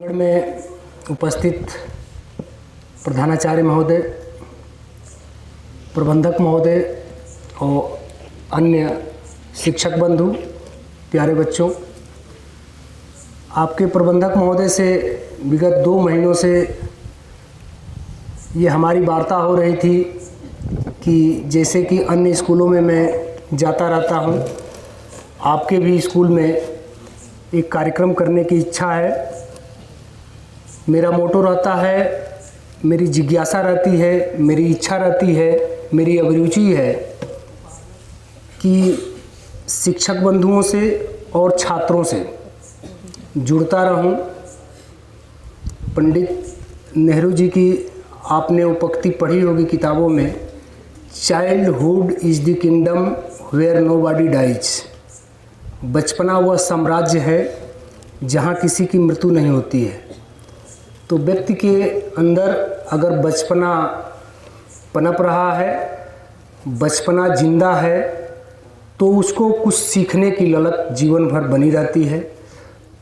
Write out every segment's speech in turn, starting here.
में उपस्थित प्रधानाचार्य महोदय, प्रबंधक महोदय और अन्य शिक्षक बंधु, प्यारे बच्चों, आपके प्रबंधक महोदय से विगत 2 महीनों से ये हमारी वार्ता हो रही थी कि जैसे कि अन्य स्कूलों में मैं जाता रहता हूँ, आपके भी स्कूल में एक कार्यक्रम करने की इच्छा है। मेरा मोटो रहता है, मेरी जिज्ञासा रहती है, मेरी इच्छा रहती है, मेरी अभिरुचि है कि शिक्षक बंधुओं से और छात्रों से जुड़ता रहूं। पंडित नेहरू जी की आपने उपक्ति पढ़ी होगी किताबों में, childhood is the kingdom where nobody dies. बचपना वह साम्राज्य है जहाँ किसी की मृत्यु नहीं होती है। तो व्यक्ति के अंदर अगर बचपना पनप रहा है, बचपना जिंदा है, तो उसको कुछ सीखने की ललक जीवन भर बनी रहती है,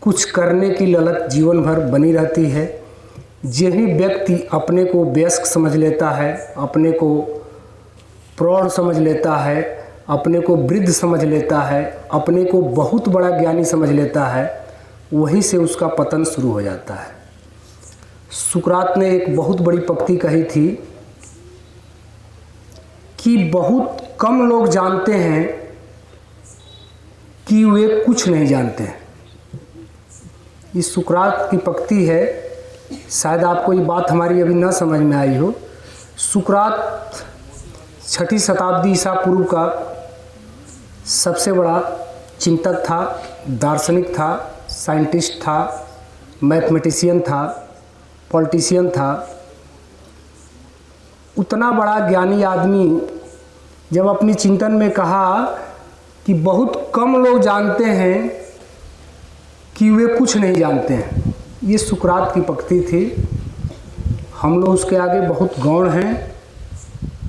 कुछ करने की ललक जीवन भर बनी रहती है। यही व्यक्ति अपने को वयस्क समझ लेता है, अपने को प्रौढ़ समझ लेता है, अपने को वृद्ध समझ लेता है, अपने को बहुत बड़ा ज्ञानी समझ लेता है, वहीं से उसका पतन शुरू हो जाता है। सुकरात ने एक बहुत बड़ी पंक्ति कही थी कि बहुत कम लोग जानते हैं कि वे कुछ नहीं जानते हैं। इस सुकरात की पंक्ति है, शायद आपको ये बात हमारी अभी न समझ में आई हो। सुकरात 6ठी शताब्दी ईसा पूर्व का सबसे बड़ा चिंतक था, दार्शनिक था, साइंटिस्ट था, मैथमेटिशियन था, पॉलिटिशियन था। उतना बड़ा ज्ञानी आदमी जब अपनी चिंतन में कहा कि बहुत कम लोग जानते हैं कि वे कुछ नहीं जानते हैं, ये सुकरात की पंक्ति थी। हम लोग उसके आगे बहुत गौण हैं।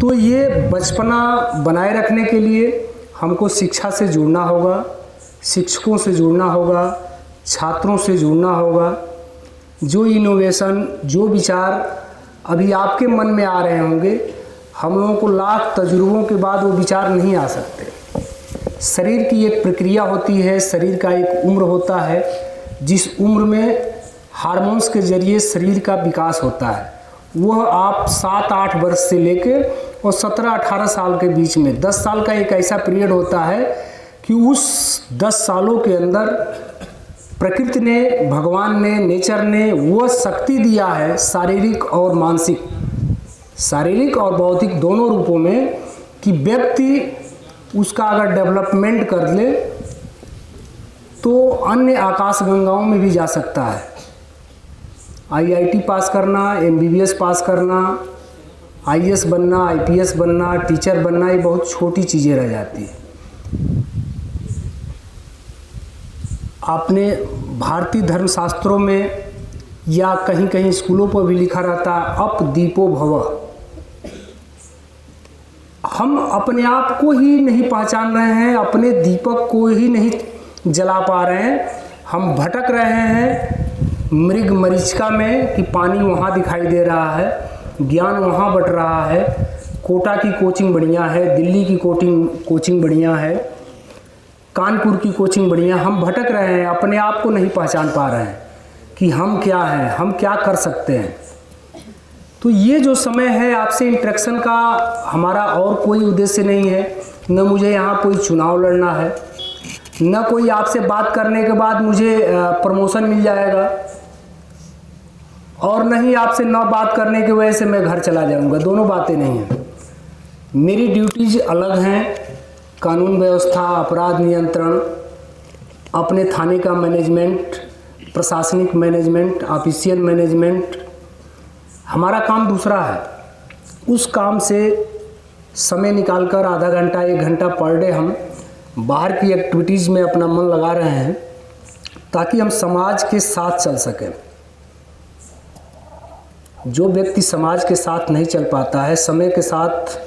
तो ये बचपना बनाए रखने के लिए हमको शिक्षा से जुड़ना होगा, शिक्षकों से जुड़ना होगा, छात्रों से जुड़ना होगा। जो इनोवेशन, जो विचार अभी आपके मन में आ रहे होंगे, हम लोगों को लाख तजुर्बों के बाद वो विचार नहीं आ सकते। शरीर की एक प्रक्रिया होती है, शरीर का एक उम्र होता है, जिस उम्र में हार्मोन्स के जरिए शरीर का विकास होता है। वह आप 7-8 वर्ष से लेके और 17-18 साल के बीच में 10 साल का एक ऐसा पीरियड होता है कि उस 10 सालों के अंदर प्रकृति ने, भगवान ने, नेचर ने वह शक्ति दिया है, शारीरिक और मानसिक, शारीरिक और बौद्धिक दोनों रूपों में, कि व्यक्ति उसका अगर डेवलपमेंट कर ले तो अन्य आकाश गंगाओं में भी जा सकता है। IIT पास करना, MBBS पास करना, IAS बनना, IPS बनना, टीचर बनना, ये बहुत छोटी चीज़ें रह जाती हैं। आपने भारतीय धर्मशास्त्रों में या कहीं कहीं स्कूलों पर भी लिखा रहता है, अप दीपो भव। हम अपने आप को ही नहीं पहचान रहे हैं, अपने दीपक को ही नहीं जला पा रहे हैं। हम भटक रहे हैं मृग मरीचिका में कि पानी वहाँ दिखाई दे रहा है, ज्ञान वहाँ बट रहा है, कोटा की कोचिंग बढ़िया है, दिल्ली की कोचिंग बढ़िया है, कानपुर की कोचिंग बढ़िया। हम भटक रहे हैं, अपने आप को नहीं पहचान पा रहे हैं कि हम क्या हैं, हम क्या कर सकते हैं। तो ये जो समय है आपसे इंटरेक्शन का, हमारा और कोई उद्देश्य नहीं है। न मुझे यहाँ कोई चुनाव लड़ना है, न कोई आपसे बात करने के बाद मुझे प्रमोशन मिल जाएगा, और न ही आपसे न बात करने की वजह से मैं घर चला जाऊँगा। दोनों बातें नहीं हैं। मेरी ड्यूटीज अलग हैं, कानून व्यवस्था, अपराध नियंत्रण, अपने थाने का मैनेजमेंट, प्रशासनिक मैनेजमेंट, ऑफिशियल मैनेजमेंट, हमारा काम दूसरा है। उस काम से समय निकालकर आधा घंटा 1 घंटा पर डे हम बाहर की एक्टिविटीज़ में अपना मन लगा रहे हैं, ताकि हम समाज के साथ चल सकें। जो व्यक्ति समाज के साथ नहीं चल पाता है, समय के साथ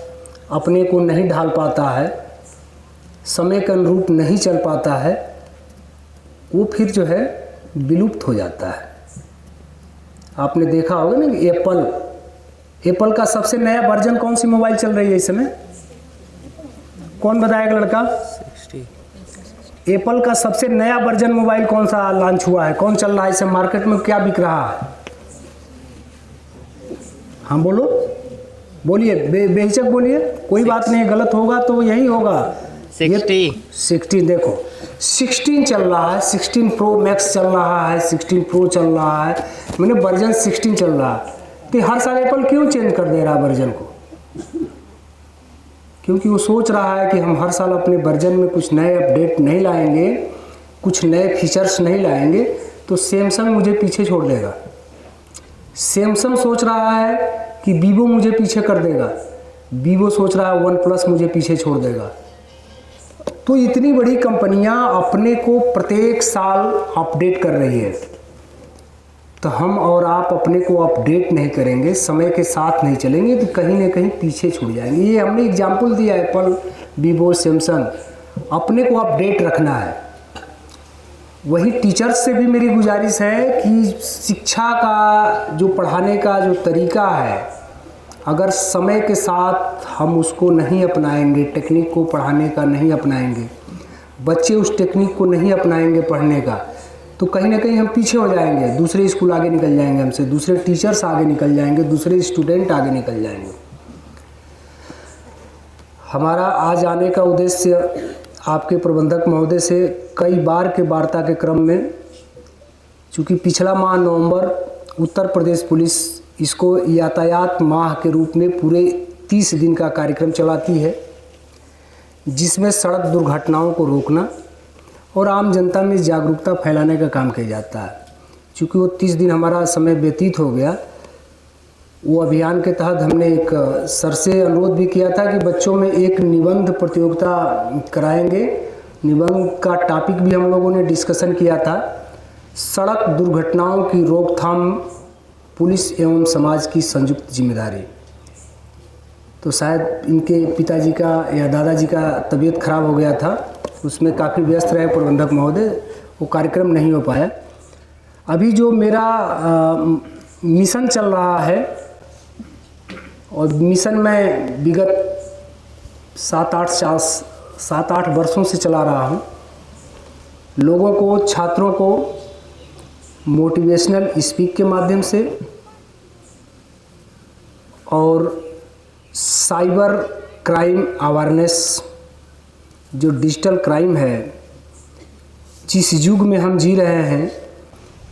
अपने को नहीं ढाल पाता है, समय के अनुरूप नहीं चल पाता है, वो फिर जो है विलुप्त हो जाता है। आपने देखा होगा ना कि एप्पल का सबसे नया वर्जन कौन सी मोबाइल चल रही है इस समय? कौन बताएगा लड़का? एप्पल का सबसे नया वर्जन मोबाइल कौन सा लॉन्च हुआ है, कौन चल रहा है इस समय मार्केट में, क्या बिक रहा है? हाँ बोलो, बोलिए, बेहिचक बोलिए, कोई बात नहीं, गलत होगा तो यही होगा। 16 देखो 16 चल रहा है, 16 प्रो मैक्स चल रहा है, 16 प्रो चल रहा है, मैंने वर्जन 16 चल रहा है। तो हर साल एप्पल क्यों चेंज कर दे रहा है वर्जन को? क्योंकि वो सोच रहा है कि हम हर साल अपने वर्जन में कुछ नए अपडेट नहीं लाएंगे, कुछ नए फीचर्स नहीं लाएंगे तो सैमसंग मुझे पीछे छोड़ देगा। सैमसंग सोच रहा है कि वीवो मुझे पीछे कर देगा, वीवो सोच रहा है वन प्लस मुझे पीछे छोड़ देगा। तो इतनी बड़ी कंपनियां अपने को प्रत्येक साल अपडेट कर रही है, तो हम और आप अपने को अपडेट नहीं करेंगे, समय के साथ नहीं चलेंगे तो कहीं ना कहीं पीछे छूट जाएंगे। ये हमने एग्जाम्पल दिया एप्पल, वीवो, सैमसंग, अपने को अपडेट रखना है। वही टीचर्स से भी मेरी गुजारिश है कि शिक्षा का जो पढ़ाने का जो तरीका है, अगर समय के साथ हम उसको नहीं अपनाएंगे, टेक्निक को पढ़ाने का नहीं अपनाएंगे, बच्चे उस टेक्निक को नहीं अपनाएंगे पढ़ने का, तो कहीं ना कहीं हम पीछे हो जाएंगे। दूसरे स्कूल आगे निकल जाएंगे हमसे, दूसरे टीचर्स आगे निकल जाएंगे, दूसरे स्टूडेंट आगे निकल जाएंगे। हमारा आज आने का उद्देश्य आपके प्रबंधक महोदय से कई बार के वार्ता के क्रम में, चूँकि पिछला माह नवंबर उत्तर प्रदेश पुलिस इसको यातायात माह के रूप में पूरे 30 दिन का कार्यक्रम चलाती है, जिसमें सड़क दुर्घटनाओं को रोकना और आम जनता में जागरूकता फैलाने का काम किया जाता है। चूँकि वो 30 दिन हमारा समय व्यतीत हो गया, वो अभियान के तहत हमने एक सर से अनुरोध भी किया था कि बच्चों में एक निबंध प्रतियोगिता कराएंगे। निबंध का टॉपिक भी हम लोगों ने डिस्कशन किया था, सड़क दुर्घटनाओं की रोकथाम पुलिस एवं समाज की संयुक्त जिम्मेदारी। तो शायद इनके पिताजी का या दादाजी का तबीयत खराब हो गया था, उसमें काफ़ी व्यस्त रहे प्रबंधक महोदय, वो कार्यक्रम नहीं हो पाया। अभी जो मेरा मिशन चल रहा है, और मिशन में विगत 7-8 वर्षों से चला रहा हूँ, लोगों को, छात्रों को मोटिवेशनल स्पीक के माध्यम से और साइबर क्राइम अवेयरनेस, जो डिजिटल क्राइम है, जिस युग में हम जी रहे हैं,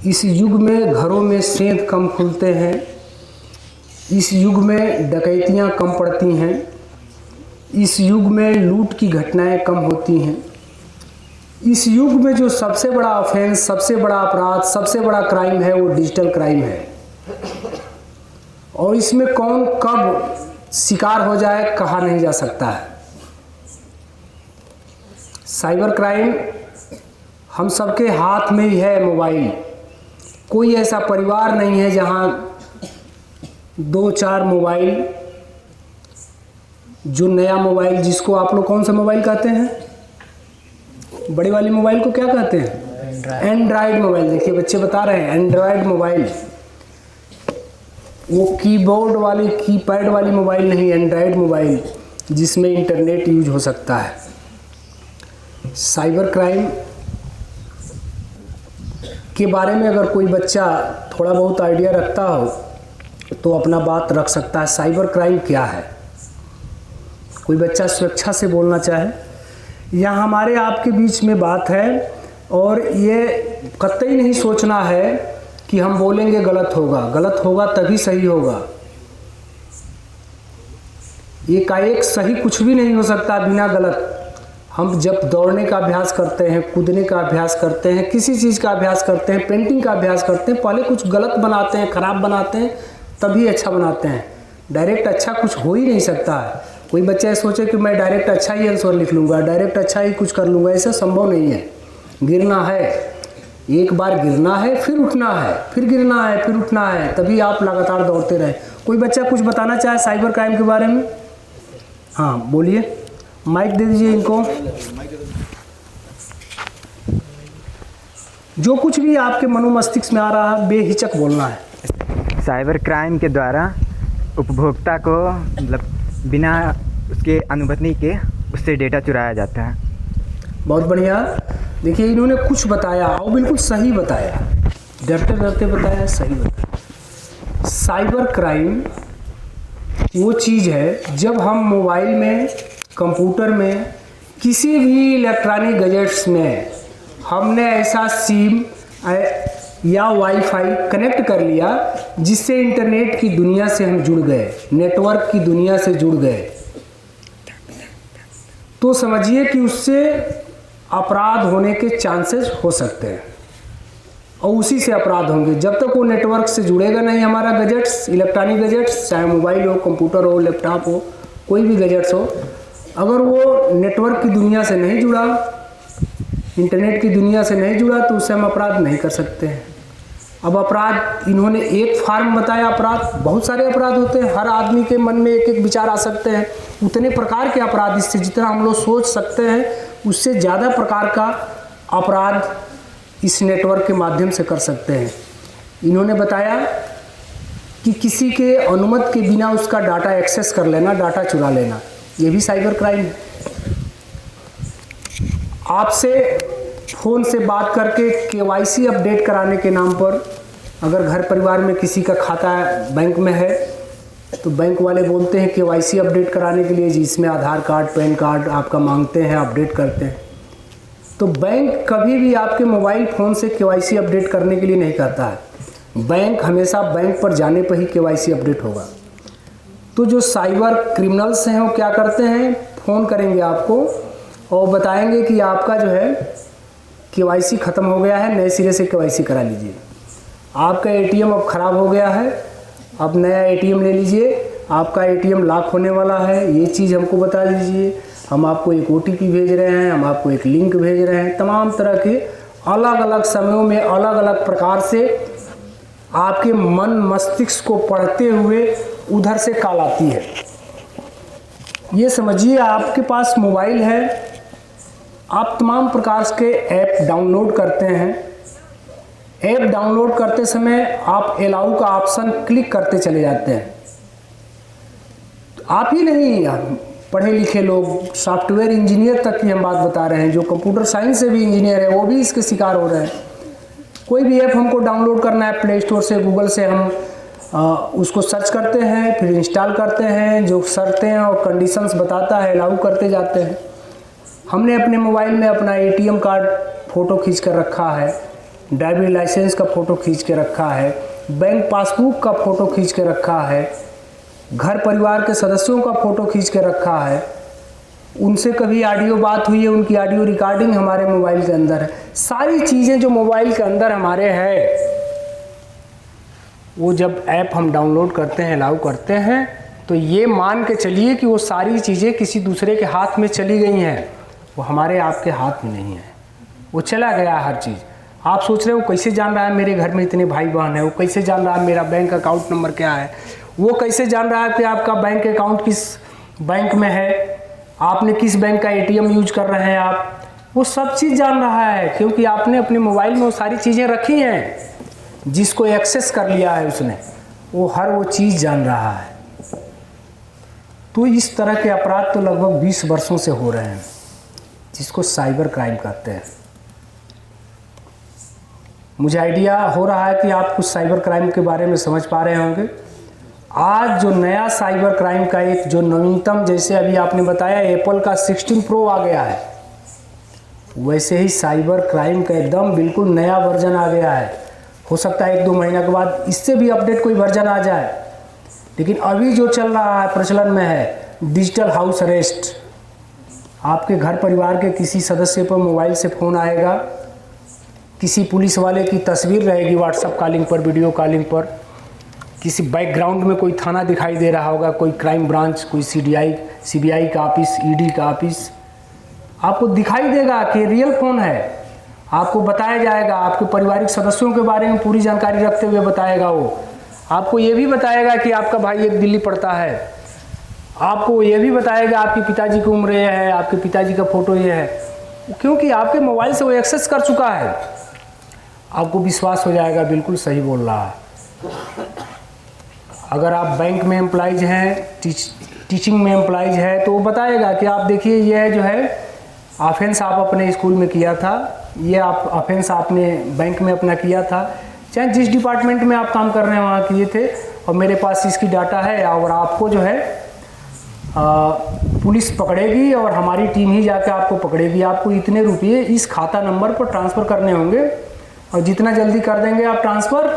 इस युग में घरों में सेंध कम खुलते हैं, इस युग में डकैतियाँ कम पड़ती हैं, इस युग में लूट की घटनाएं कम होती हैं, इस युग में जो सबसे बड़ा ऑफेंस, सबसे बड़ा अपराध, सबसे बड़ा क्राइम है वो डिजिटल क्राइम है। और इसमें कौन कब शिकार हो जाए कहा नहीं जा सकता है। साइबर क्राइम हम सबके हाथ में ही है मोबाइल। कोई ऐसा परिवार नहीं है जहां 2-4 मोबाइल, जो नया मोबाइल, जिसको आप लोग कौन सा मोबाइल कहते हैं, बड़े वाली मोबाइल को क्या कहते हैं? Android mobile. देखिए बच्चे बता रहे हैं एंड्रॉयड मोबाइल, वो कीबोर्ड वाली, कीपैड वाली मोबाइल नहीं, एंड्रॉयड मोबाइल जिसमें इंटरनेट यूज हो सकता है। साइबर क्राइम के बारे में अगर कोई बच्चा थोड़ा बहुत आइडिया रखता हो तो अपना बात रख सकता है। साइबर क्राइम क्या है? कोई बच्चा स्वेच्छा से बोलना चाहे, यहाँ हमारे आपके बीच में बात है, और ये कतई नहीं सोचना है कि हम बोलेंगे गलत होगा। गलत होगा तभी सही होगा। एकाएक सही कुछ भी नहीं हो सकता बिना गलत। हम जब दौड़ने का अभ्यास करते हैं, कूदने का अभ्यास करते हैं, किसी चीज़ का अभ्यास करते हैं, पेंटिंग का अभ्यास करते हैं, पहले कुछ गलत बनाते हैं, ख़राब बनाते हैं, तभी अच्छा बनाते हैं। डायरेक्ट अच्छा कुछ हो ही नहीं सकता है। कोई बच्चा सोचे कि मैं डायरेक्ट अच्छा ही आंसर लिख लूँगा, डायरेक्ट अच्छा ही कुछ कर लूँगा, ऐसा संभव नहीं है। गिरना है, एक बार गिरना है, फिर उठना है, फिर गिरना है, फिर उठना है, तभी आप लगातार दौड़ते रहे। कोई बच्चा कुछ बताना चाहे साइबर क्राइम के बारे में? हाँ बोलिए, माइक दे दीजिए इनको। जो कुछ भी आपके मनोमस्तिष्क में आ रहा है बेहिचक बोलना है। साइबर क्राइम के द्वारा उपभोक्ता को मतलब बिना उसके अनुमति के उससे डेटा चुराया जाता है। बहुत बढ़िया। देखिए इन्होंने कुछ बताया और बिल्कुल सही बताया, डरते डरते बताया, सही बताया। साइबर क्राइम वो चीज़ है जब हम मोबाइल में, कंप्यूटर में, किसी भी इलेक्ट्रॉनिक गैजेट्स में हमने ऐसा सिम या वाईफाई कनेक्ट कर लिया जिससे इंटरनेट की दुनिया से हम जुड़ गए, नेटवर्क की दुनिया से जुड़ गए, तो समझिए कि उससे अपराध होने के चांसेस हो सकते हैं और उसी से अपराध होंगे। जब तक वो नेटवर्क से जुड़ेगा नहीं हमारा गैजेट्स, इलेक्ट्रॉनिक गैजेट्स, चाहे मोबाइल हो, कंप्यूटर हो, लैपटॉप हो, कोई भी गैजेट्स हो, अगर वो नेटवर्क की दुनिया से नहीं जुड़ा, इंटरनेट की दुनिया से नहीं जुड़ा, तो उससे हम अपराध नहीं कर सकते हैं। अब अपराध इन्होंने एक फॉर्म बताया, अपराध बहुत सारे अपराध होते हैं, हर आदमी के मन में एक एक विचार आ सकते हैं, उतने प्रकार के अपराध, इससे जितना हम लोग सोच सकते हैं उससे ज़्यादा प्रकार का अपराध इस नेटवर्क के माध्यम से कर सकते हैं। इन्होंने बताया कि किसी के अनुमति के बिना उसका डाटा एक्सेस कर लेना, डाटा चुरा लेना, ये भी साइबर क्राइम है। आपसे फ़ोन से बात करके केवाईसी अपडेट कराने के नाम पर, अगर घर परिवार में किसी का खाता बैंक में है तो बैंक वाले बोलते हैं केवाईसी अपडेट कराने के लिए, जिसमें आधार कार्ड, पैन कार्ड आपका मांगते हैं, अपडेट करते हैं। तो बैंक कभी भी आपके मोबाइल फ़ोन से केवाईसी अपडेट करने के लिए नहीं कहता है। बैंक हमेशा बैंक पर जाने पर ही केवाईसी अपडेट होगा। तो जो साइबर क्रिमिनल्स हैं वो क्या करते हैं, फ़ोन करेंगे आपको और बताएंगे कि आपका जो है केवाईसी ख़त्म हो गया है, नए सिरे से केवाईसी करा लीजिए। आपका एटीएम अब ख़राब हो गया है, अब नया एटीएम ले लीजिए, आपका एटीएम लॉक होने वाला है, ये चीज़ हमको बता दीजिए, हम आपको एक ओटीपी भेज रहे हैं, हम आपको एक लिंक भेज रहे हैं। तमाम तरह के अलग अलग समयों में अलग अलग प्रकार से आपके मन मस्तिष्क को पढ़ते हुए उधर से कॉल आती है। ये समझिए आपके पास मोबाइल है, आप तमाम प्रकार के ऐप डाउनलोड करते हैं। ऐप डाउनलोड करते समय आप अलाउ का ऑप्शन क्लिक करते चले जाते हैं। आप ही नहीं, पढ़े लिखे लोग, सॉफ्टवेयर इंजीनियर तक की हम बात बता रहे हैं, जो कंप्यूटर साइंस से भी इंजीनियर है, वो भी इसके शिकार हो रहे हैं। कोई भी ऐप हमको डाउनलोड करना है प्ले स्टोर से, गूगल से, हम उसको सर्च करते हैं, फिर इंस्टॉल करते हैं, जो शर्तें और कंडीशंस बताता है अलाउ करते जाते हैं। हमने अपने मोबाइल में अपना एटीएम कार्ड फ़ोटो खींच कर रखा है, ड्राइविंग लाइसेंस का फ़ोटो खींच के रखा है, बैंक पासबुक का फ़ोटो खींच के रखा है, घर परिवार के सदस्यों का फ़ोटो खींच के रखा है, उनसे कभी ऑडियो बात हुई है, उनकी ऑडियो रिकॉर्डिंग हमारे मोबाइल के अंदर है। सारी चीज़ें जो मोबाइल के अंदर हमारे हैं, वो जब ऐप हम डाउनलोड करते हैं, अलाउ करते हैं, तो ये मान के चलिए कि वो सारी चीज़ें किसी दूसरे के हाथ में चली गई हैं, वो हमारे आपके हाथ में नहीं है, वो चला गया हर चीज़। आप सोच रहे हो कैसे जान रहा है मेरे घर में इतने भाई बहन हैं, वो कैसे जान रहा है मेरा बैंक अकाउंट नंबर क्या है, वो कैसे जान रहा है कि आपका बैंक अकाउंट किस बैंक में है, आपने किस बैंक का एटीएम यूज कर रहे हैं आप, वो सब चीज़ जान रहा है, क्योंकि आपने अपने मोबाइल में वो सारी चीज़ें रखी हैं। जिसको एक्सेस कर लिया है उसने, वो हर वो चीज़ जान रहा है। तो इस तरह के अपराध तो लगभग 20 वर्षों से हो रहे हैं, जिसको साइबर क्राइम कहते हैं। मुझे आइडिया हो रहा है कि आप कुछ साइबर क्राइम के बारे में समझ पा रहे होंगे। आज जो नया साइबर क्राइम का एक जो नवीनतम, जैसे अभी आपने बताया एप्पल का 16 प्रो आ गया है, वैसे ही साइबर क्राइम का एकदम बिल्कुल नया वर्जन आ गया है। हो सकता है 1-2 महीना के बाद इससे भी अपडेट कोई वर्जन आ जाए, लेकिन अभी जो चल रहा है, प्रचलन में है, डिजिटल हाउस अरेस्ट। आपके घर परिवार के किसी सदस्य पर मोबाइल से फ़ोन आएगा, किसी पुलिस वाले की तस्वीर रहेगी व्हाट्सएप कॉलिंग पर, वीडियो कॉलिंग पर, किसी बैकग्राउंड में कोई थाना दिखाई दे रहा होगा, कोई क्राइम ब्रांच, कोई सीबीआई का ऑफिस, ईडी का ऑफिस, आपको दिखाई देगा कि रियल फ़ोन है। आपको बताया जाएगा, आपके पारिवारिक सदस्यों के बारे में पूरी जानकारी रखते हुए बताएगा। वो आपको ये भी बताएगा कि आपका भाई एक दिल्ली पढ़ता है, आपको ये भी बताएगा आपके पिताजी की उम्र ये है, आपके पिताजी का फ़ोटो ये है, क्योंकि आपके मोबाइल से वो एक्सेस कर चुका है। आपको विश्वास हो जाएगा बिल्कुल सही बोल रहा है। अगर आप बैंक में एम्प्लॉइज हैं, टीचिंग में एम्प्लॉइज है, तो वो बताएगा कि आप देखिए ये जो है ऑफेंस आप अपने स्कूल में किया था, ये आप ऑफेंस आपने बैंक में अपना किया था, चाहे जिस डिपार्टमेंट में आप काम कर रहे हैं वहाँ किए थे, और मेरे पास इसकी डाटा है, और आपको जो है पुलिस पकड़ेगी और हमारी टीम ही जाकर आपको पकड़ेगी। आपको इतने रुपये इस खाता नंबर पर ट्रांसफ़र करने होंगे, और जितना जल्दी कर देंगे आप ट्रांसफ़र,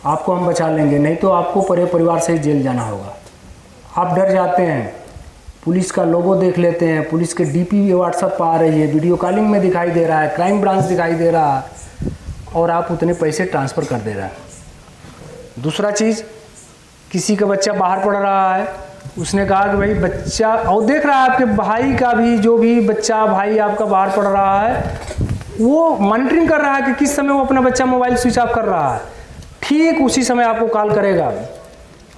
आपको हम बचा लेंगे, नहीं तो आपको पूरे परिवार से जेल जाना होगा। आप डर जाते हैं, पुलिस का लोगो देख लेते हैं, पुलिस के डीपी व्हाट्सएप पर आ रही है, वीडियो कॉलिंग में दिखाई दे रहा है, क्राइम ब्रांच दिखाई दे रहा है, और आप उतने पैसे ट्रांसफ़र कर दे रहे हैं। दूसरा चीज़, किसी का बच्चा बाहर पढ़ रहा है, उसने कहा कि भाई बच्चा, और देख रहा है आपके भाई का भी, जो भी बच्चा भाई आपका बाहर पढ़ रहा है, वो मॉनिटरिंग कर रहा है कि किस समय वो अपना बच्चा मोबाइल स्विच ऑफ कर रहा है, ठीक उसी समय आपको कॉल करेगा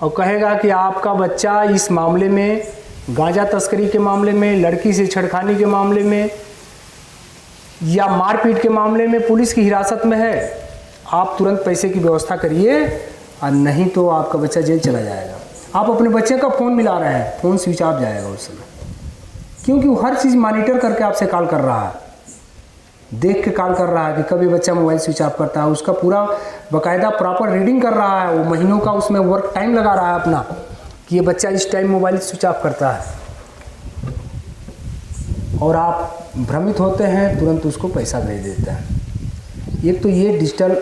और कहेगा कि आपका बच्चा इस मामले में, गांजा तस्करी के मामले में, लड़की से छेड़खानी के मामले में या मारपीट के मामले में पुलिस की हिरासत में है, आप तुरंत पैसे की व्यवस्था करिए, और नहीं तो आपका बच्चा जेल चला जाएगा। आप अपने बच्चे का फ़ोन मिला रहे हैं, फ़ोन स्विच ऑफ जाएगा उस समय, क्योंकि वो हर चीज़ मॉनिटर करके आपसे कॉल कर रहा है, देख के कॉल कर रहा है कि कब ये बच्चा मोबाइल स्विच ऑफ करता है, उसका पूरा बाकायदा प्रॉपर रीडिंग कर रहा है, वो महीनों का उसमें वर्क टाइम लगा रहा है अपना, कि ये बच्चा इस टाइम मोबाइल स्विच ऑफ करता है, और आप भ्रमित होते हैं, तुरंत उसको पैसा भेज देते हैं। एक तो ये डिजिटल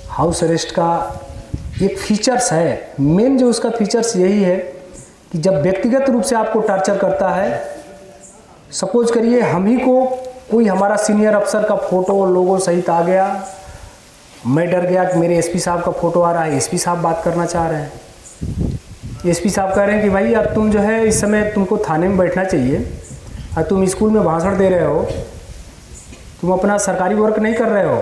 हाउस अरेस्ट का एक फीचर्स है, मेन जो उसका फीचर्स यही है कि जब व्यक्तिगत रूप से आपको टॉर्चर करता है, सपोज करिए हम ही को कोई हमारा सीनियर अफसर का फ़ोटो लोगो सहित आ गया, मैं डर गया कि मेरे एसपी साहब का फ़ोटो आ रहा है, एसपी साहब बात करना चाह रहे हैं, एसपी साहब कह रहे हैं कि भाई अब तुम जो है इस समय तुमको थाने में बैठना चाहिए, और तुम स्कूल में भाषण दे रहे हो, तुम अपना सरकारी वर्क नहीं कर रहे हो,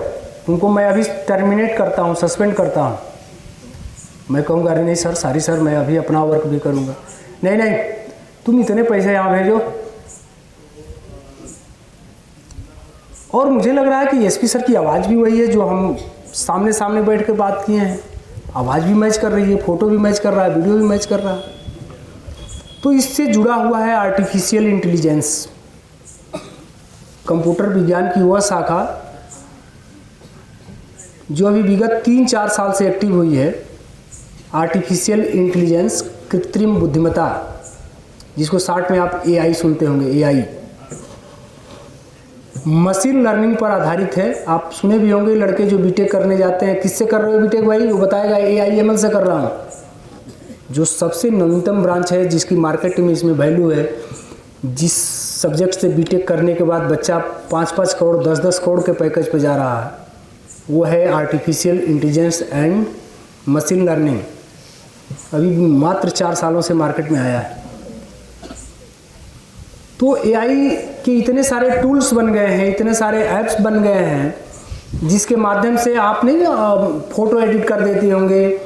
तुमको मैं अभी टर्मिनेट करता हूँ, सस्पेंड करता हूँ। मैं कहूँगा अरे नहीं सर, सॉरी सर, मैं अभी अपना वर्क भी करूँगा। नहीं नहीं, तुम इतने पैसे यहाँ भेजो। और मुझे लग रहा है कि एसपी सर की आवाज़ भी वही है जो हम सामने सामने बैठ के बात किए हैं, आवाज़ भी मैच कर रही है, फ़ोटो भी मैच कर रहा है, वीडियो भी मैच कर रहा है। तो इससे जुड़ा हुआ है आर्टिफिशियल इंटेलिजेंस, कंप्यूटर विज्ञान की वह शाखा जो अभी विगत 3-4 साल से एक्टिव हुई है। आर्टिफिशियल इंटेलिजेंस, कृत्रिम बुद्धिमत्ता, जिसको शॉर्ट में आप एआई सुनते होंगे, एआई मशीन लर्निंग पर आधारित है। आप सुने भी होंगे लड़के जो बीटेक करने जाते हैं, किससे कर रहे हो बीटेक भाई, वो बताएगा एआईएमएल से कर रहा हूँ, जो सबसे नवीनतम ब्रांच है, जिसकी मार्केट में इसमें वैल्यू है। जिस सब्जेक्ट से बीटेक करने के बाद बच्चा 5-5 करोड़ 10-10 करोड़ के पैकेज पे जा रहा है, वो है artificial intelligence and machine learning. अभी मात्र 4 सालों से मार्केट में आया है। तो एआई के इतने सारे टूल्स बन गए हैं, इतने सारे ऐप्स बन गए हैं, जिसके माध्यम से आप नहीं फ़ोटो एडिट कर देते होंगे,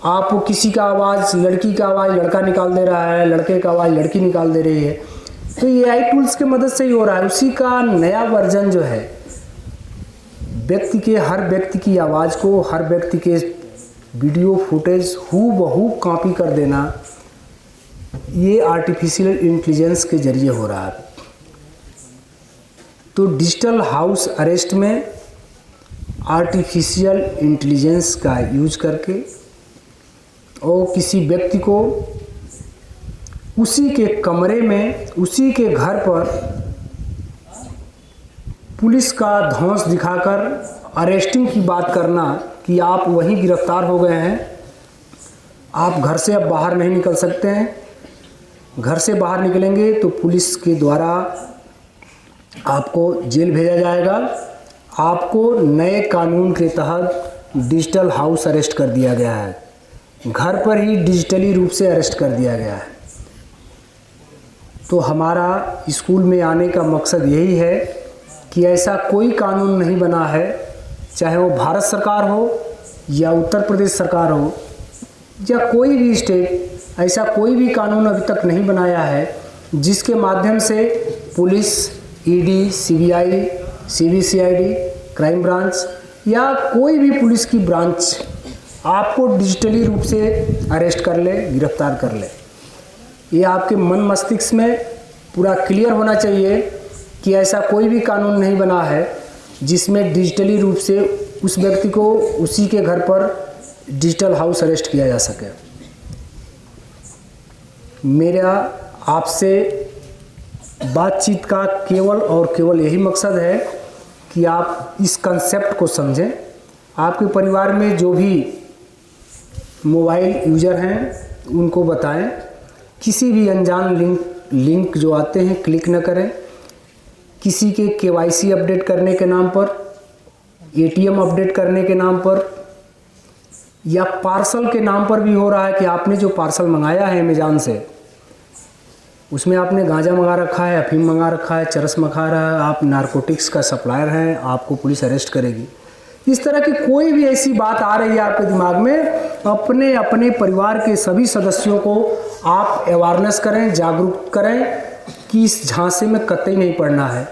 आप किसी का आवाज़, लड़की का आवाज़ लड़का निकाल दे रहा है, लड़के का आवाज़ लड़की निकाल दे रही है, तो एआई टूल्स की मदद से ही हो रहा है। उसी का नया वर्जन जो है, हर व्यक्ति की आवाज़ को, हर व्यक्ति के वीडियो फुटेज हूबहू कॉपी कर देना, ये आर्टिफिशियल इंटेलिजेंस के जरिए हो रहा है। तो डिजिटल हाउस अरेस्ट में आर्टिफिशियल इंटेलिजेंस का यूज करके और किसी व्यक्ति को उसी के कमरे में, उसी के घर पर पुलिस का धौंस दिखाकर अरेस्टिंग की बात करना कि आप वहीं गिरफ्तार हो गए हैं, आप घर से अब बाहर नहीं निकल सकते हैं, घर से बाहर निकलेंगे तो पुलिस के द्वारा आपको जेल भेजा जाएगा, आपको नए कानून के तहत डिजिटल हाउस अरेस्ट कर दिया गया है, घर पर ही डिजिटली रूप से अरेस्ट कर दिया गया है। तो हमारा स्कूल में आने का मकसद यही है कि ऐसा कोई कानून नहीं बना है, चाहे वो भारत सरकार हो या उत्तर प्रदेश सरकार हो या कोई भी स्टेट, ऐसा कोई भी कानून अभी तक नहीं बनाया है जिसके माध्यम से police, ED, CBI, CBCID, crime branch या कोई भी पुलिस की ब्रांच आपको डिजिटली रूप से अरेस्ट कर ले, गिरफ्तार कर ले। ये आपके मन मस्तिष्क में पूरा क्लियर होना चाहिए कि ऐसा कोई भी कानून नहीं बना है जिसमें डिजिटली रूप से उस व्यक्ति को उसी के घर पर डिजिटल हाउस अरेस्ट किया जा सके। मेरा आपसे बातचीत का केवल और केवल यही मकसद है कि आप इस कंसेप्ट को समझें। आपके परिवार में जो भी मोबाइल यूज़र हैं उनको बताएं, किसी भी अनजान लिंक जो आते हैं क्लिक न करें। किसी के KYC अपडेट करने के नाम पर, ATM अपडेट करने के नाम पर या पार्सल के नाम पर भी हो रहा है कि आपने जो पार्सल मंगाया है अमेज़ॉन से, उसमें आपने गांजा मंगा रखा है, अफीम मंगा रखा है, चरस मंगा रहा है, आप नारकोटिक्स का सप्लायर हैं, आपको पुलिस अरेस्ट करेगी। इस तरह की कोई भी ऐसी बात आ रही है आपके दिमाग में, अपने अपने परिवार के सभी सदस्यों को आप अवेयरनेस करें, जागरूक करें कि इस झांसे में कतई नहीं पड़ना है।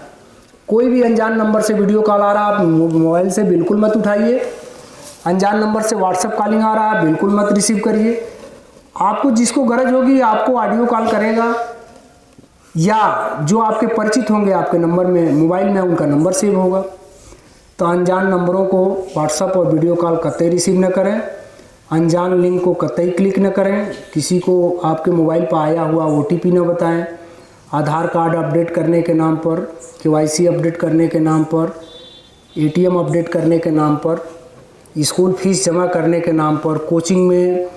कोई भी अनजान नंबर से वीडियो कॉल आ रहा है, आप मोबाइल से बिल्कुल मत उठाइए। अनजान नंबर से व्हाट्सएप कॉलिंग आ रहा है, बिल्कुल मत रिसीव करिए। आपको जिसको गरज होगी आपको ऑडियो कॉल करेगा या जो आपके परिचित होंगे आपके नंबर में, मोबाइल में उनका नंबर सेव होगा। तो अनजान नंबरों को व्हाट्सएप और वीडियो कॉल कतई रिसीव न करें। अनजान लिंक को कतई क्लिक न करें। किसी को आपके मोबाइल पर आया हुआ OTP न बताएं। आधार कार्ड अपडेट करने के नाम पर, KYC अपडेट करने के नाम पर, ATM अपडेट करने के नाम पर, स्कूल फीस जमा करने के नाम पर, कोचिंग में,